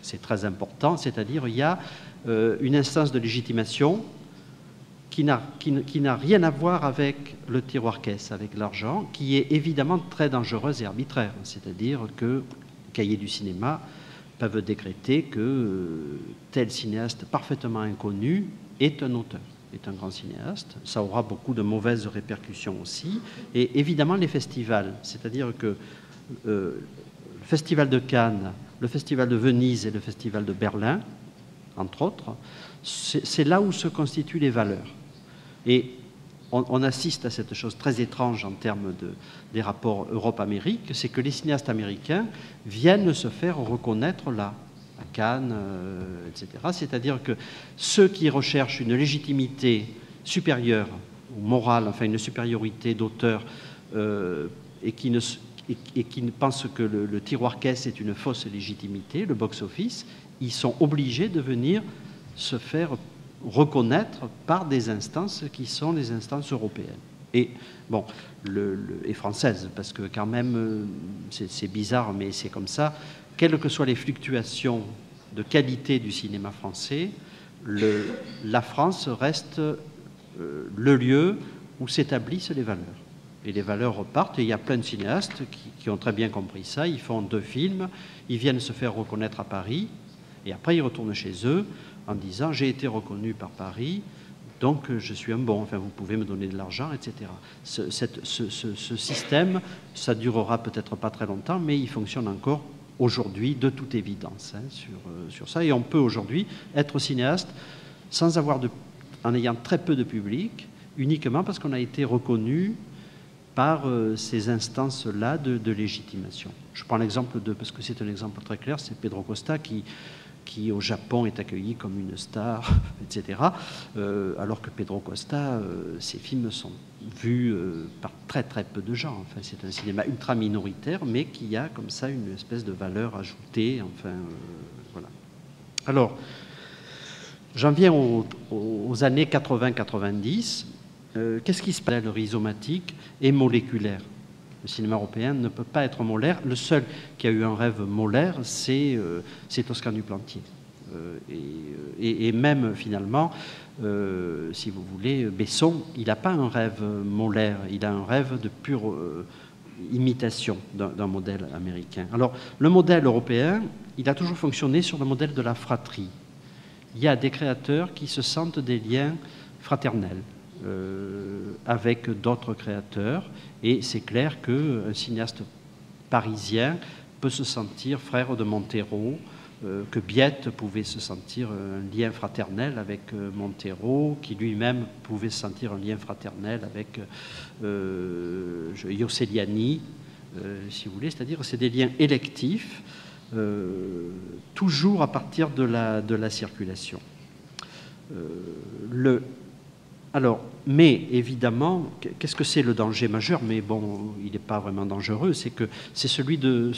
c'est très important. C'est-à-dire, il y a une instance de légitimation qui n'a rien à voir avec le tiroir-caisse, avec l'argent, qui est évidemment très dangereuse et arbitraire. C'est-à-dire que les cahiers du cinéma peuvent décréter que tel cinéaste parfaitement inconnu est un auteur, est un grand cinéaste. Ça aura beaucoup de mauvaises répercussions aussi. Et évidemment, les festivals, c'est-à-dire que le Festival de Cannes, le Festival de Venise et le Festival de Berlin, entre autres, c'est là où se constituent les valeurs. Et on assiste à cette chose très étrange en termes des rapports Europe-Amérique, c'est que les cinéastes américains viennent se faire reconnaître là, à Cannes, etc. C'est-à-dire que ceux qui recherchent une légitimité supérieure ou morale, enfin une supériorité d'auteur, et qui pensent que le tiroir-caisse est une fausse légitimité, le box-office, ils sont obligés de venir se faire reconnaître par des instances qui sont les instances européennes. Et, bon, et françaises, parce que quand même, c'est bizarre, mais c'est comme ça, quelles que soient les fluctuations de qualité du cinéma français, la France reste le lieu où s'établissent les valeurs. Et les valeurs repartent, et il y a plein de cinéastes qui ont très bien compris ça, ils font 2 films, ils viennent se faire reconnaître à Paris, et après ils retournent chez eux, en disant « j'ai été reconnu par Paris, donc je suis un bon, enfin vous pouvez me donner de l'argent, etc. » Ce système, ça durera peut-être pas très longtemps, mais il fonctionne encore aujourd'hui de toute évidence sur ça. Et on peut aujourd'hui être cinéaste sans en ayant très peu de public, uniquement parce qu'on a été reconnu par ces instances-là de légitimation. Je prends l'exemple parce que c'est un exemple très clair, c'est Pedro Costa qui au Japon est accueilli comme une star, etc. Alors que Pedro Costa, ses films sont vus par très très peu de gens. Enfin, c'est un cinéma ultra minoritaire, mais qui a comme ça une espèce de valeur ajoutée. Enfin, voilà. Alors, j'en viens aux années 80-90. Qu'est-ce qui se passe? Le rhizomatique et moléculaire. Le cinéma européen ne peut pas être molaire. Le seul qui a eu un rêve molaire, c'est Toscan du Plantier. Et même, finalement, si vous voulez, Besson, il n'a pas un rêve molaire, il a un rêve de pure imitation d'un modèle américain. Alors, le modèle européen, il a toujours fonctionné sur le modèle de la fratrie. Il y a des créateurs qui se sentent des liens fraternels avec d'autres créateurs, et c'est clair qu'un cinéaste parisien peut se sentir frère de Montero, que Biette pouvait se sentir un lien fraternel avec Montero, qui lui-même pouvait se sentir un lien fraternel avec Yosseliani, si vous voulez, c'est-à-dire c'est des liens électifs, toujours à partir de la circulation. Alors, mais évidemment, qu'est-ce que c'est le danger majeur? Mais bon, il n'est pas vraiment dangereux. C'est celui de...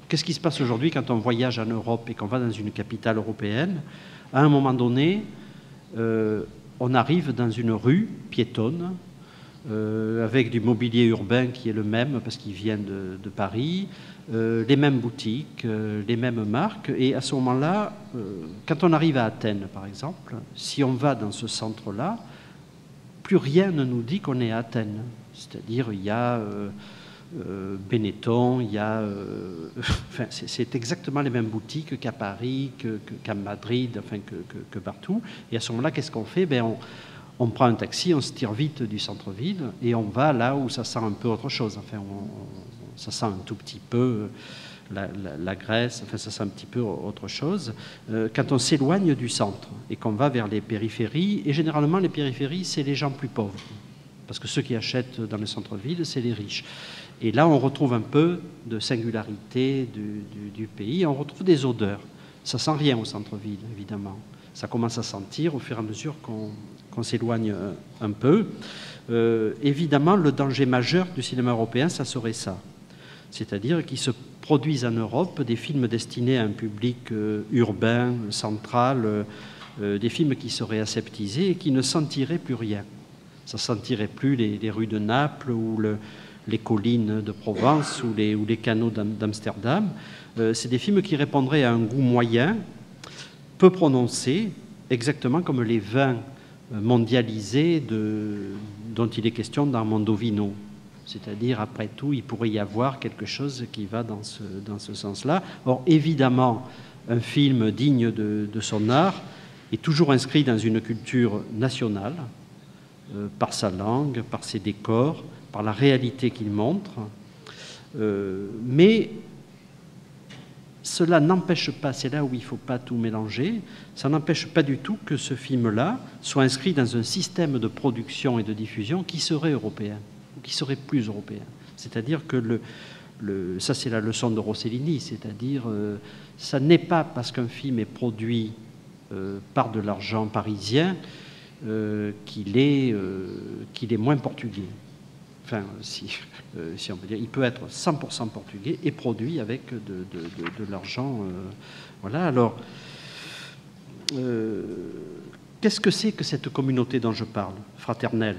Qu'est-ce qui se passe aujourd'hui quand on voyage en Europe et qu'on va dans une capitale européenne? À un moment donné, on arrive dans une rue piétonne, avec du mobilier urbain qui est le même, parce qu'il vient de Paris, les mêmes boutiques, les mêmes marques. Et à ce moment-là, quand on arrive à Athènes, par exemple, si on va dans ce centre-là, plus rien ne nous dit qu'on est à Athènes. C'est-à-dire, il y a Benetton, il y a... enfin, c'est exactement les mêmes boutiques qu'à Paris, qu'à Madrid, enfin, que partout. Et à ce moment-là, qu'est-ce qu'on fait? On prend un taxi, on se tire vite du centre-ville et on va là où ça sent un peu autre chose. Enfin, ça sent un tout petit peu la Grèce, enfin, ça sent un petit peu autre chose. Quand on s'éloigne du centre et qu'on va vers les périphéries, et généralement les périphéries, c'est les gens plus pauvres. parce que ceux qui achètent dans le centre-ville, c'est les riches. Et là, on retrouve un peu de singularité du pays, on retrouve des odeurs. Ça sent rien au centre-ville, évidemment. Ça commence à sentir au fur et à mesure qu'on s'éloigne un peu. Évidemment, le danger majeur du cinéma européen, ça serait ça. C'est-à-dire qu'il se produisent en Europe des films destinés à un public urbain, central, des films qui seraient aseptisés et qui ne sentiraient plus rien. Ça ne sentirait plus les rues de Naples ou les collines de Provence ou les canaux d'Amsterdam. C'est des films qui répondraient à un goût moyen, peu prononcé, exactement comme les vins mondialisés dont il est question dans Mondovino. C'est-à-dire, après tout, il pourrait y avoir quelque chose qui va dans ce sens-là. Or, évidemment, un film digne de son art est toujours inscrit dans une culture nationale, par sa langue, par ses décors, par la réalité qu'il montre. Mais cela n'empêche pas, c'est là où il ne faut pas tout mélanger, ça n'empêche pas du tout que ce film-là soit inscrit dans un système de production et de diffusion qui serait européen, ou qui serait plus européen. C'est-à-dire que ça c'est la leçon de Rossellini, c'est-à-dire ça n'est pas parce qu'un film est produit par de l'argent parisien qu'il est moins portugais. Enfin, si on peut dire, il peut être 100% portugais et produit avec de l'argent. Voilà. Alors, qu'est-ce que c'est que cette communauté dont je parle, fraternelle,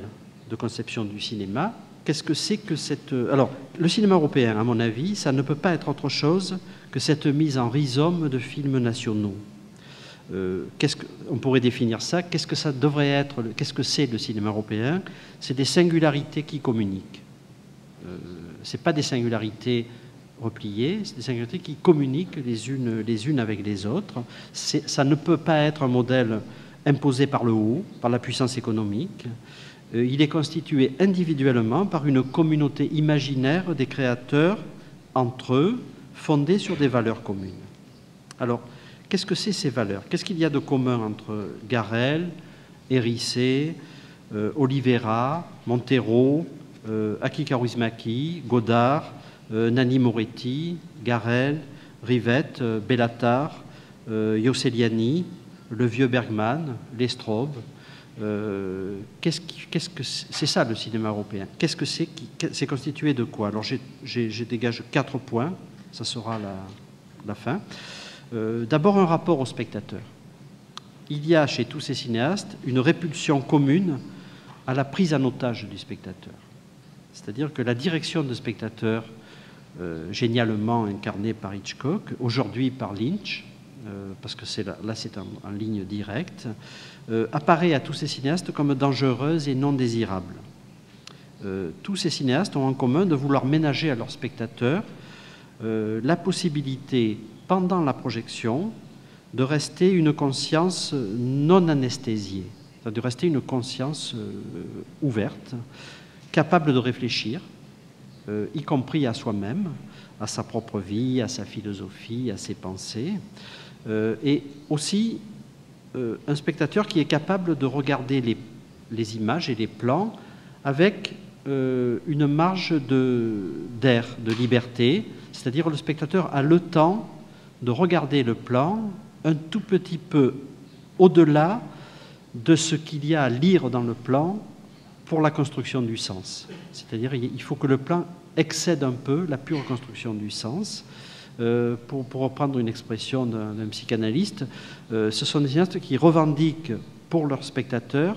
de conception du cinéma? Qu'est-ce que c'est que cette... Alors, le cinéma européen, à mon avis, ça ne peut pas être autre chose que cette mise en rhizome de films nationaux. On pourrait définir ça. Qu'est-ce que ça devrait être? Qu'est-ce que c'est le cinéma européen? C'est des singularités qui communiquent. Ce n'est pas des singularités repliées, c'est des singularités qui communiquent les unes avec les autres. Ça ne peut pas être un modèle imposé par le haut, par la puissance économique. Il est constitué individuellement par une communauté imaginaire des créateurs entre eux, fondée sur des valeurs communes. Alors, qu'est-ce que c'est ces valeurs? Qu'est-ce qu'il y a de commun entre Garel, Hérissé, Oliveira, Montero, Aki Kaurismäki, Godard, Nanni Moretti, Garel, Rivette, Bellatar, Yosseliani, le vieux Bergman, Lestraub? C'est ça le cinéma européen? Qu'est-ce que c'est? C'est constitué de quoi? Alors j'ai dégage 4 points, ça sera la fin. D'abord, un rapport au spectateur. Il y a chez tous ces cinéastes une répulsion commune à la prise en otage du spectateur. C'est-à-dire que la direction de spectateur, génialement incarnée par Hitchcock, aujourd'hui par Lynch, parce que là c'est en ligne directe, apparaît à tous ces cinéastes comme dangereuse et non désirable. Tous ces cinéastes ont en commun de vouloir ménager à leurs spectateurs la possibilité, pendant la projection, de rester une conscience non anesthésiée, c'est-à-dire de rester une conscience ouverte, capable de réfléchir, y compris à soi-même, à sa propre vie, à sa philosophie, à ses pensées, et aussi un spectateur qui est capable de regarder les images et les plans avec une marge d'air, de liberté, c'est-à-dire le spectateur a le temps de regarder le plan un tout petit peu au-delà de ce qu'il y a à lire dans le plan pour la construction du sens. C'est-à-dire il faut que le plan excède un peu la pure construction du sens. Pour reprendre une expression d'un psychanalyste, ce sont des cinéastes qui revendiquent pour leurs spectateurs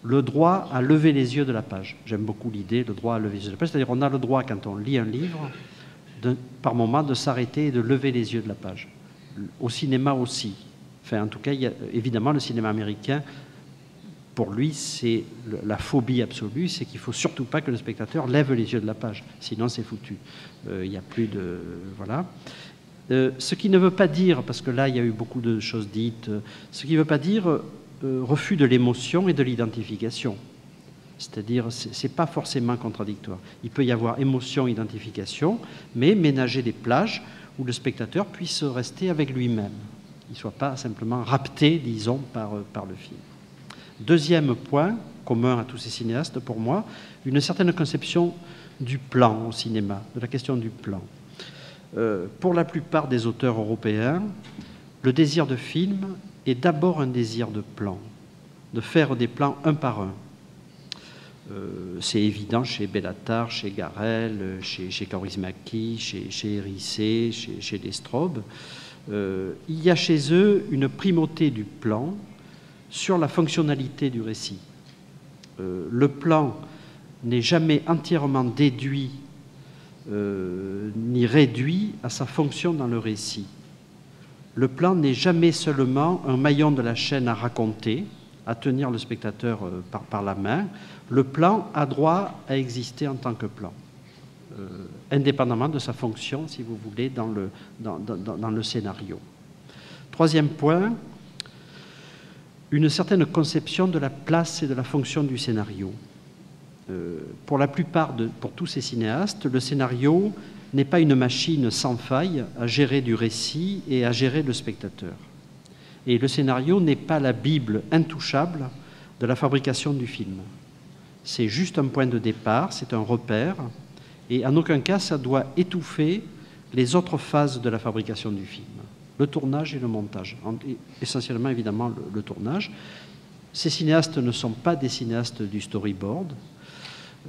le droit à lever les yeux de la page. J'aime beaucoup l'idée, le droit à lever les yeux de la page, c'est-à-dire on a le droit, quand on lit un livre, par moment de s'arrêter et de lever les yeux de la page. Au cinéma aussi. Enfin, en tout cas, évidemment, le cinéma américain, pour lui, c'est la phobie absolue, c'est qu'il ne faut surtout pas que le spectateur lève les yeux de la page. Sinon, c'est foutu. Il n'y a plus de... Voilà. Ce qui ne veut pas dire, parce que là, il y a eu beaucoup de choses dites, ce qui ne veut pas dire refus de l'émotion et de l'identification. C'est-à-dire, ce n'est pas forcément contradictoire. Il peut y avoir émotion, identification, mais ménager des plages où le spectateur puisse rester avec lui-même. Il ne soit pas simplement rapté, disons, par le film. Deuxième point, commun à tous ces cinéastes, pour moi, une certaine conception du plan au cinéma, de la question du plan. Pour la plupart des auteurs européens, le désir de film est d'abord un désir de plan, de faire des plans un par un. C'est évident chez Bellatar, chez Garel, chez Kaurismäki, chez Hérissé, chez Lestrobes. Il y a chez eux une primauté du plan sur la fonctionnalité du récit. Le plan n'est jamais entièrement déduit ni réduit à sa fonction dans le récit. Le plan n'est jamais seulement un maillon de la chaîne à raconter, à tenir le spectateur par la main. Le plan a droit à exister en tant que plan, indépendamment de sa fonction, si vous voulez, dans le scénario. Troisième point, une certaine conception de la place et de la fonction du scénario. Pour la plupart, pour tous ces cinéastes, le scénario n'est pas une machine sans faille à gérer du récit et à gérer le spectateur. Et le scénario n'est pas la Bible intouchable de la fabrication du film. C'est juste un point de départ, c'est un repère, et en aucun cas ça doit étouffer les autres phases de la fabrication du film, le tournage et le montage, essentiellement évidemment le tournage. Ces cinéastes ne sont pas des cinéastes du storyboard.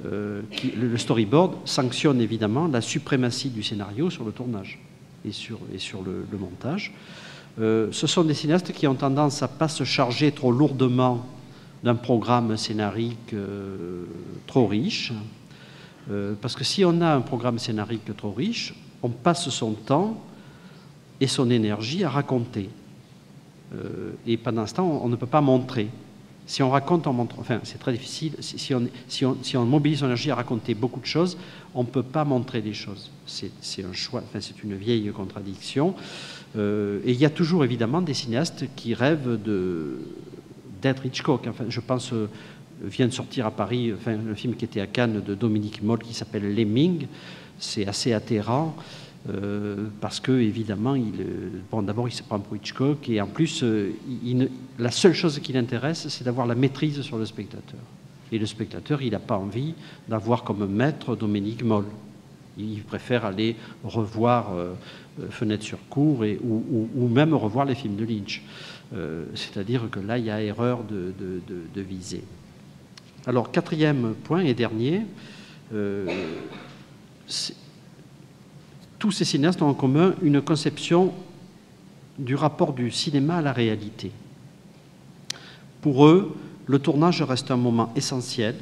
Le storyboard sanctionne évidemment la suprématie du scénario sur le tournage et sur le montage. Ce sont des cinéastes qui ont tendance à ne pas se charger trop lourdement d'un programme scénarique trop riche, parce que si on a un programme scénarique trop riche, on passe son temps et son énergie à raconter. Et pendant ce temps, on ne peut pas montrer. Si on raconte, on montre. Enfin, c'est très difficile. Si on mobilise son énergie à raconter beaucoup de choses, on ne peut pas montrer les choses. C'est un choix. Enfin, c'est une vieille contradiction. Et il y a toujours évidemment des cinéastes qui rêvent d'être Hitchcock. Enfin, je pense, vient de sortir à Paris, enfin, le film qui était à Cannes de Dominique Moll qui s'appelle Lemming. C'est assez atterrant. Parce que évidemment, d'abord il se prend pour Hitchcock et en plus, la seule chose qui l'intéresse, c'est d'avoir la maîtrise sur le spectateur. Et le spectateur, il n'a pas envie d'avoir comme maître Dominique Moll. Il préfère aller revoir Fenêtre sur cour ou même revoir les films de Lynch. C'est-à-dire que là, il y a erreur de visée. Alors, quatrième point et dernier, tous ces cinéastes ont en commun une conception du rapport du cinéma à la réalité. Pour eux, le tournage reste un moment essentiel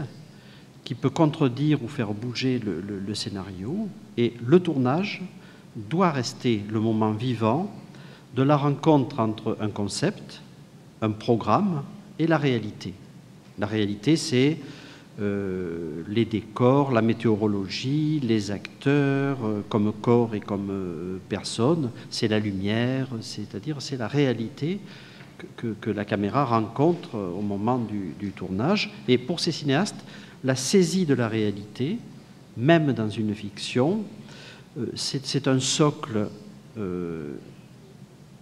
qui peut contredire ou faire bouger le scénario, et le tournage doit rester le moment vivant de la rencontre entre un concept, un programme et la réalité. La réalité, c'est les décors, la météorologie, les acteurs comme corps et comme personnes, c'est la lumière, c'est-à-dire c'est la réalité que la caméra rencontre au moment du tournage. Et pour ces cinéastes, la saisie de la réalité, même dans une fiction, c'est un socle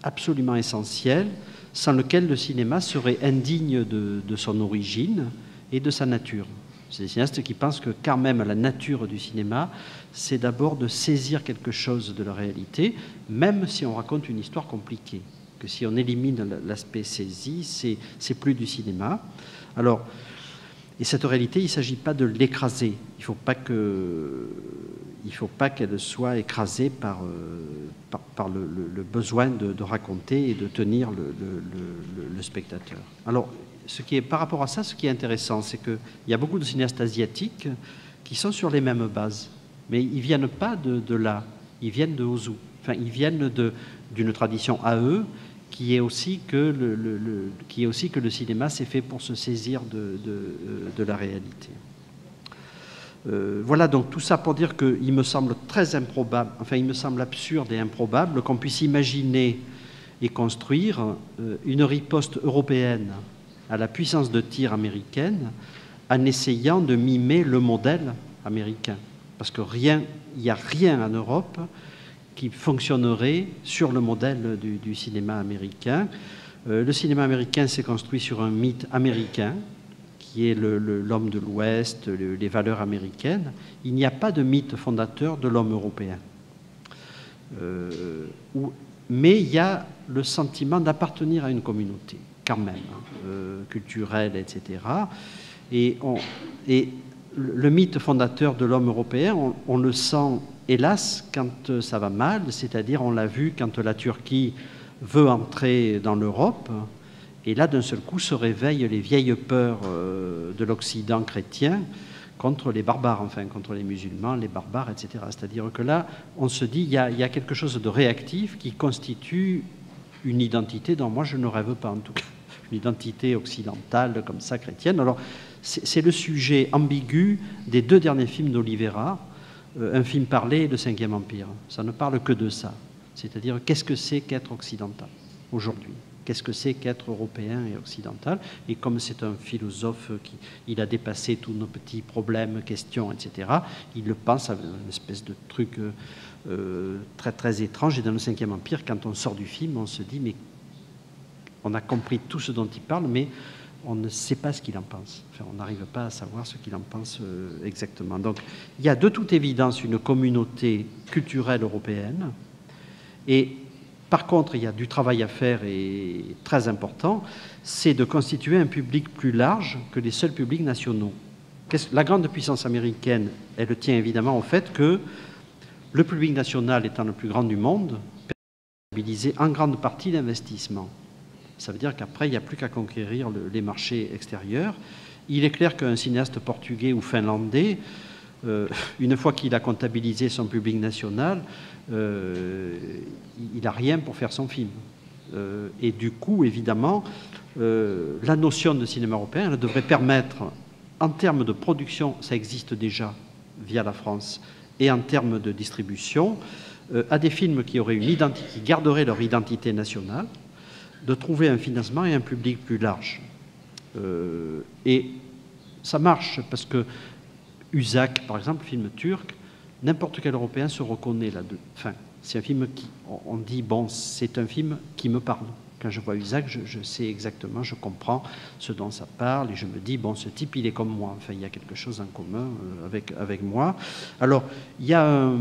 absolument essentiel, sans lequel le cinéma serait indigne de son origine et de sa nature. C'est des cinéastes qui pensent que quand même la nature du cinéma, c'est d'abord de saisir quelque chose de la réalité, même si on raconte une histoire compliquée. Que si on élimine l'aspect saisi, c'est plus du cinéma. Alors, et cette réalité, il ne s'agit pas de l'écraser. Il ne faut pas qu'elle soit écrasée par le besoin de raconter et de tenir le spectateur. Alors, par rapport à ça, ce qui est intéressant, c'est qu'il y a beaucoup de cinéastes asiatiques qui sont sur les mêmes bases, mais ils ne viennent pas de là, ils viennent de Ozu. Enfin, ils viennent d'une tradition à eux qui est aussi que le cinéma s'est fait pour se saisir de la réalité. Voilà, donc tout ça pour dire qu'il me semble très improbable, enfin il me semble absurde et improbable qu'on puisse imaginer et construire une riposte européenne à la puissance de tir américaine en essayant de mimer le modèle américain. Parce qu'il n'y a rien en Europe qui fonctionnerait sur le modèle du cinéma américain. Le cinéma américain s'est construit sur un mythe américain qui est l'homme de l'Ouest, les valeurs américaines. Il n'y a pas de mythe fondateur de l'homme européen. Mais il y a le sentiment d'appartenir à une communauté, quand même, culturelle, etc. Et le mythe fondateur de l'homme européen, on le sent, hélas, quand ça va mal, c'est-à-dire, on l'a vu quand la Turquie veut entrer dans l'Europe, et là, d'un seul coup, se réveillent les vieilles peurs de l'Occident chrétien contre les barbares, enfin, contre les musulmans, les barbares, etc. C'est-à-dire que là, on se dit, il y a quelque chose de réactif qui constitue une identité dont moi, je ne rêve pas, en tout cas, une identité occidentale, comme ça, chrétienne. Alors, c'est le sujet ambigu des 2 derniers films d'Oliveira, un film parlé et Le Cinquième Empire. Ça ne parle que de ça. C'est-à-dire, qu'est-ce que c'est qu'être occidental aujourd'hui ? Qu'est-ce que c'est qu'être européen et occidental? Et comme c'est un philosophe il a dépassé tous nos petits problèmes, questions, etc., il le pense à une espèce de truc très, très étrange. Et dans Le Cinquième Empire, quand on sort du film, on se dit, mais on a compris tout ce dont il parle, mais on ne sait pas ce qu'il en pense. Enfin, on n'arrive pas à savoir ce qu'il en pense exactement. Donc, il y a de toute évidence une communauté culturelle européenne. Et par contre, il y a du travail à faire et très important, c'est de constituer un public plus large que les seuls publics nationaux. La grande puissance américaine, elle tient évidemment au fait que le public national étant le plus grand du monde, permet de mobiliser en grande partie l'investissement. Ça veut dire qu'après, il n'y a plus qu'à conquérir les marchés extérieurs. Il est clair qu'un cinéaste portugais ou finlandais, une fois qu'il a comptabilisé son public national, il n'a rien pour faire son film. Et du coup, évidemment, la notion de cinéma européen, elle devrait permettre, en termes de production, ça existe déjà via la France, et en termes de distribution, à des films qui auraient qui garderaient leur identité nationale, de trouver un financement et un public plus large. Et ça marche, parce que Uzak, par exemple, film turc, n'importe quel Européen se reconnaît là-dedans. Enfin, c'est un film qui, on dit, bon, c'est un film qui me parle. Quand je vois Uzak, je sais exactement, je comprends ce dont ça parle, et je me dis, bon, ce type, il est comme moi. Enfin, il y a quelque chose en commun avec moi. Alors, il y a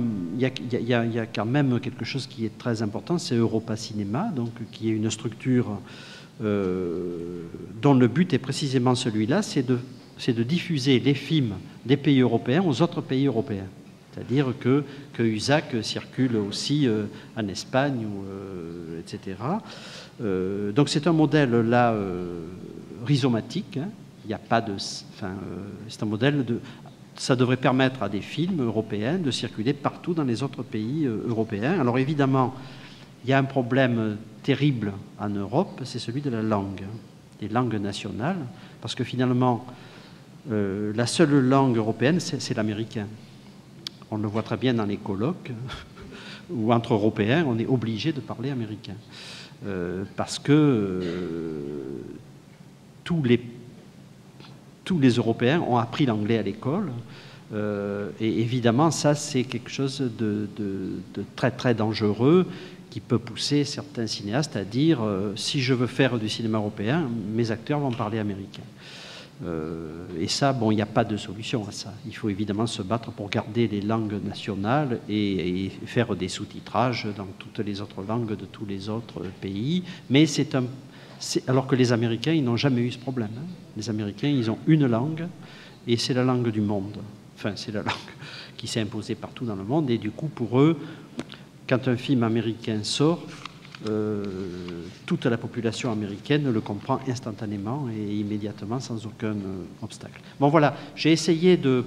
quand même quelque chose qui est très important, c'est Europa Cinéma, donc, qui est une structure dont le but est précisément celui-là, c'est de diffuser les films des pays européens aux autres pays européens. C'est-à-dire que Uzak circule aussi en Espagne, etc. Donc c'est un modèle là rhizomatique. Hein. Il n'y a pas de, c'est un modèle ça devrait permettre à des films européens de circuler partout dans les autres pays européens. Alors évidemment, il y a un problème terrible en Europe, c'est celui de la langue, des langues nationales, parce que finalement, la seule langue européenne, c'est l'américain. On le voit très bien dans les colloques, où entre Européens, on est obligé de parler américain. Parce que tous les Européens ont appris l'anglais à l'école. Et évidemment, ça, c'est quelque chose de très, très dangereux qui peut pousser certains cinéastes à dire si je veux faire du cinéma européen, mes acteurs vont parler américain. Et ça, bon, il n'y a pas de solution à ça. Il faut évidemment se battre pour garder les langues nationales et faire des sous-titrages dans toutes les autres langues de tous les autres pays. Mais alors que les Américains, ils n'ont jamais eu ce problème. Hein. Les Américains, ils ont une langue, et c'est la langue du monde. Enfin, c'est la langue qui s'est imposée partout dans le monde. Et du coup, pour eux, quand un film américain sort, toute la population américaine le comprend instantanément et immédiatement sans aucun obstacle. Bon voilà, j'ai essayé de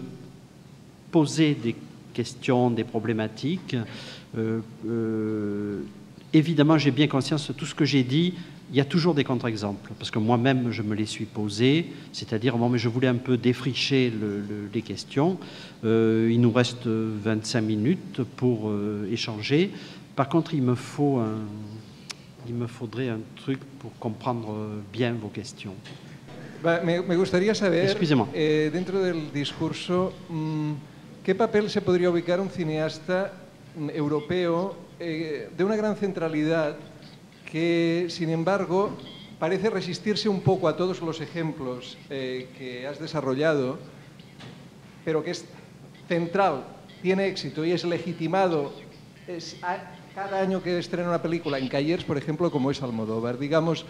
poser des questions, des problématiques. Évidemment, j'ai bien conscience de tout ce que j'ai dit. Il y a toujours des contre-exemples, parce que moi-même, je me les suis posés, c'est-à-dire, bon, mais je voulais un peu défricher les questions. Il nous reste 25 minutes pour échanger. Par contre, il me faudrait un truc pour comprendre bien vos questions. Me gustaría saber, Excusez-moi. Dentro del discurso, ¿qué papel se podría ubicar un cineasta europeo de una gran centralidad que, sin embargo, parece resistirse un poco a todos los ejemplos que has desarrollado, pero que es central, tiene éxito y es legitimado cada año que estrena una película en Cayers, por ejemplo, como es Almodóvar. Digamos,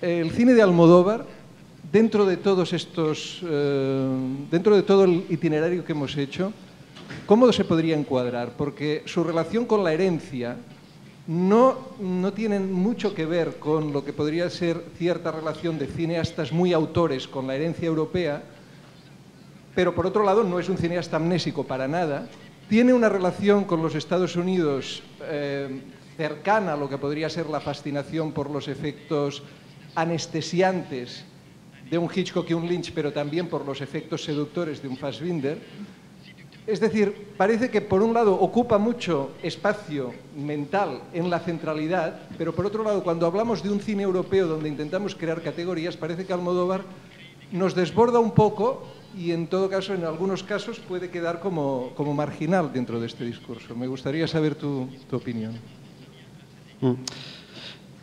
el cine de Almodóvar, dentro de todos estos, dentro de todo el itinerario que hemos hecho, ¿cómo se podría encuadrar? Porque su relación con la herencia no tiene mucho que ver con lo que podría ser cierta relación de cineastas muy autores con la herencia europea, pero por otro lado no es un cineasta amnésico para nada. Tiene una relación con los Estados Unidos cercana a lo que podría ser la fascinación por los efectos anestesiantes de un Hitchcock y un Lynch, pero también por los efectos seductores de un Fassbinder. Es decir, parece que por un lado ocupa mucho espacio mental en la centralidad, pero por otro lado, cuando hablamos de un cine europeo donde intentamos crear categorías, parece que Almodóvar nos desborda un poco y en todo caso, en algunos casos, puede quedar como marginal dentro de este discurso. Me gustaría saber tu opinión.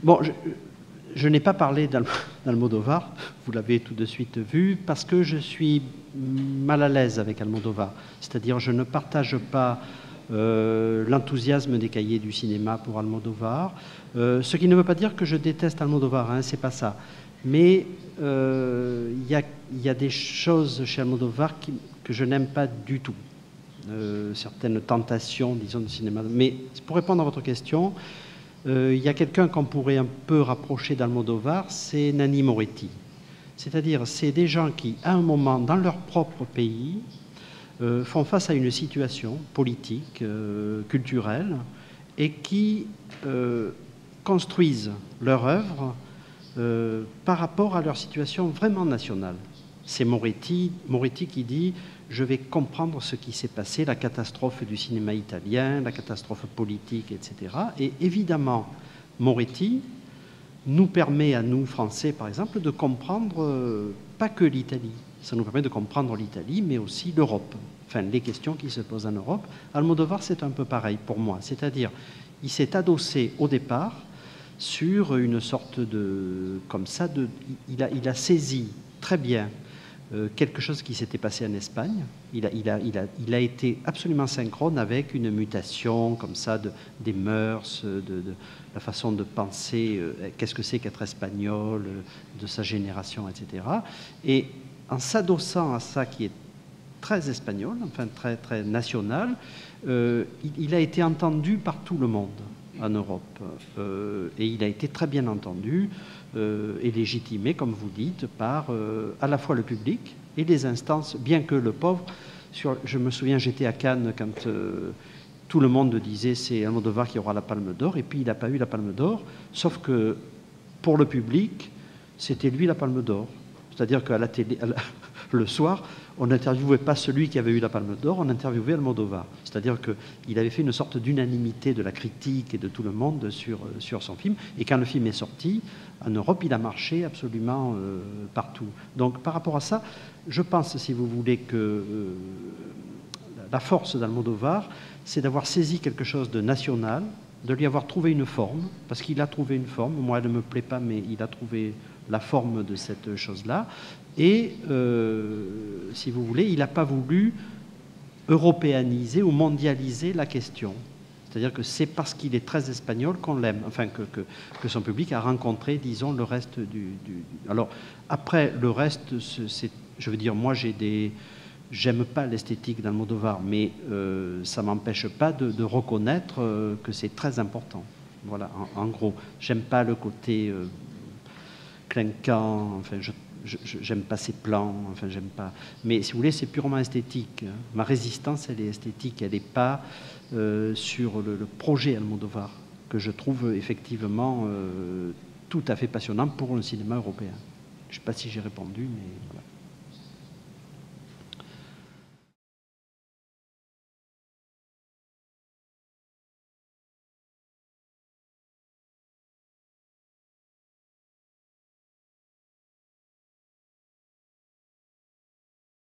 Bon, je n'ai pas parlé d'Almodóvar, vous l'avez tout de suite vu, parce que je suis mal à l'aise avec Almodóvar. C'est-à-dire, je ne partage pas l'enthousiasme des cahiers du cinéma pour Almodóvar, ce qui ne veut pas dire que je déteste Almodóvar, hein, c'est pas ça. Mais il y a des choses chez Almodóvar que je n'aime pas du tout. Certaines tentations, disons, du cinéma. Mais pour répondre à votre question, il y a quelqu'un qu'on pourrait un peu rapprocher d'Almodóvar, c'est Nanni Moretti. C'est-à-dire, c'est des gens qui, à un moment, dans leur propre pays, font face à une situation politique, culturelle, et qui construisent leur œuvre par rapport à leur situation vraiment nationale. C'est Moretti qui dit « je vais comprendre ce qui s'est passé, la catastrophe du cinéma italien, la catastrophe politique, etc. » Et évidemment, Moretti nous permet à nous, Français, par exemple, de comprendre pas que l'Italie. Ça nous permet de comprendre l'Italie, mais aussi l'Europe. Enfin, les questions qui se posent en Europe. Almodóvar, c'est un peu pareil pour moi. C'est-à-dire, il s'est adossé au départ sur une sorte de... comme ça, il a saisi très bien quelque chose qui s'était passé en Espagne. Il a été absolument synchrone avec une mutation comme ça des mœurs, de la façon de penser, qu'est-ce que c'est qu'être espagnol, de sa génération, etc. Et en s'adossant à ça qui est très espagnol, enfin très, très national, il a été entendu par tout le monde en Europe. Et il a été très bien entendu et légitimé, comme vous dites, par à la fois le public et les instances, bien que le pauvre... je me souviens, j'étais à Cannes quand tout le monde disait c'est Almodóvar qui aura la Palme d'Or, et puis il n'a pas eu la Palme d'Or, sauf que pour le public, c'était lui la Palme d'Or. C'est-à-dire qu'à la télé, le soir, on n'interviewait pas celui qui avait eu la Palme d'Or, on interviewait Almodóvar. C'est-à-dire qu'il avait fait une sorte d'unanimité de la critique et de tout le monde sur son film. Et quand le film est sorti, en Europe, il a marché absolument partout. Donc par rapport à ça, je pense, si vous voulez, que la force d'Almodóvar, c'est d'avoir saisi quelque chose de national, de lui avoir trouvé une forme, parce qu'il a trouvé une forme. Moi, elle ne me plaît pas, mais il a trouvé la forme de cette chose-là. Et, si vous voulez, il n'a pas voulu européaniser ou mondialiser la question. C'est-à-dire que c'est parce qu'il est très espagnol qu'on l'aime, enfin que son public a rencontré, disons, le reste du... Alors, après, le reste, je veux dire, moi, j'aime pas l'esthétique d'Almodóvar, mais ça ne m'empêche pas de reconnaître que c'est très important. Voilà, en gros. J'aime pas le côté clinquant, enfin, j'aime pas ses plans, enfin, j'aime pas... Mais si vous voulez, c'est purement esthétique. Ma résistance, elle est esthétique, elle n'est pas sur le projet Almodóvar, que je trouve effectivement tout à fait passionnant pour le cinéma européen. Je ne sais pas si j'ai répondu, mais voilà.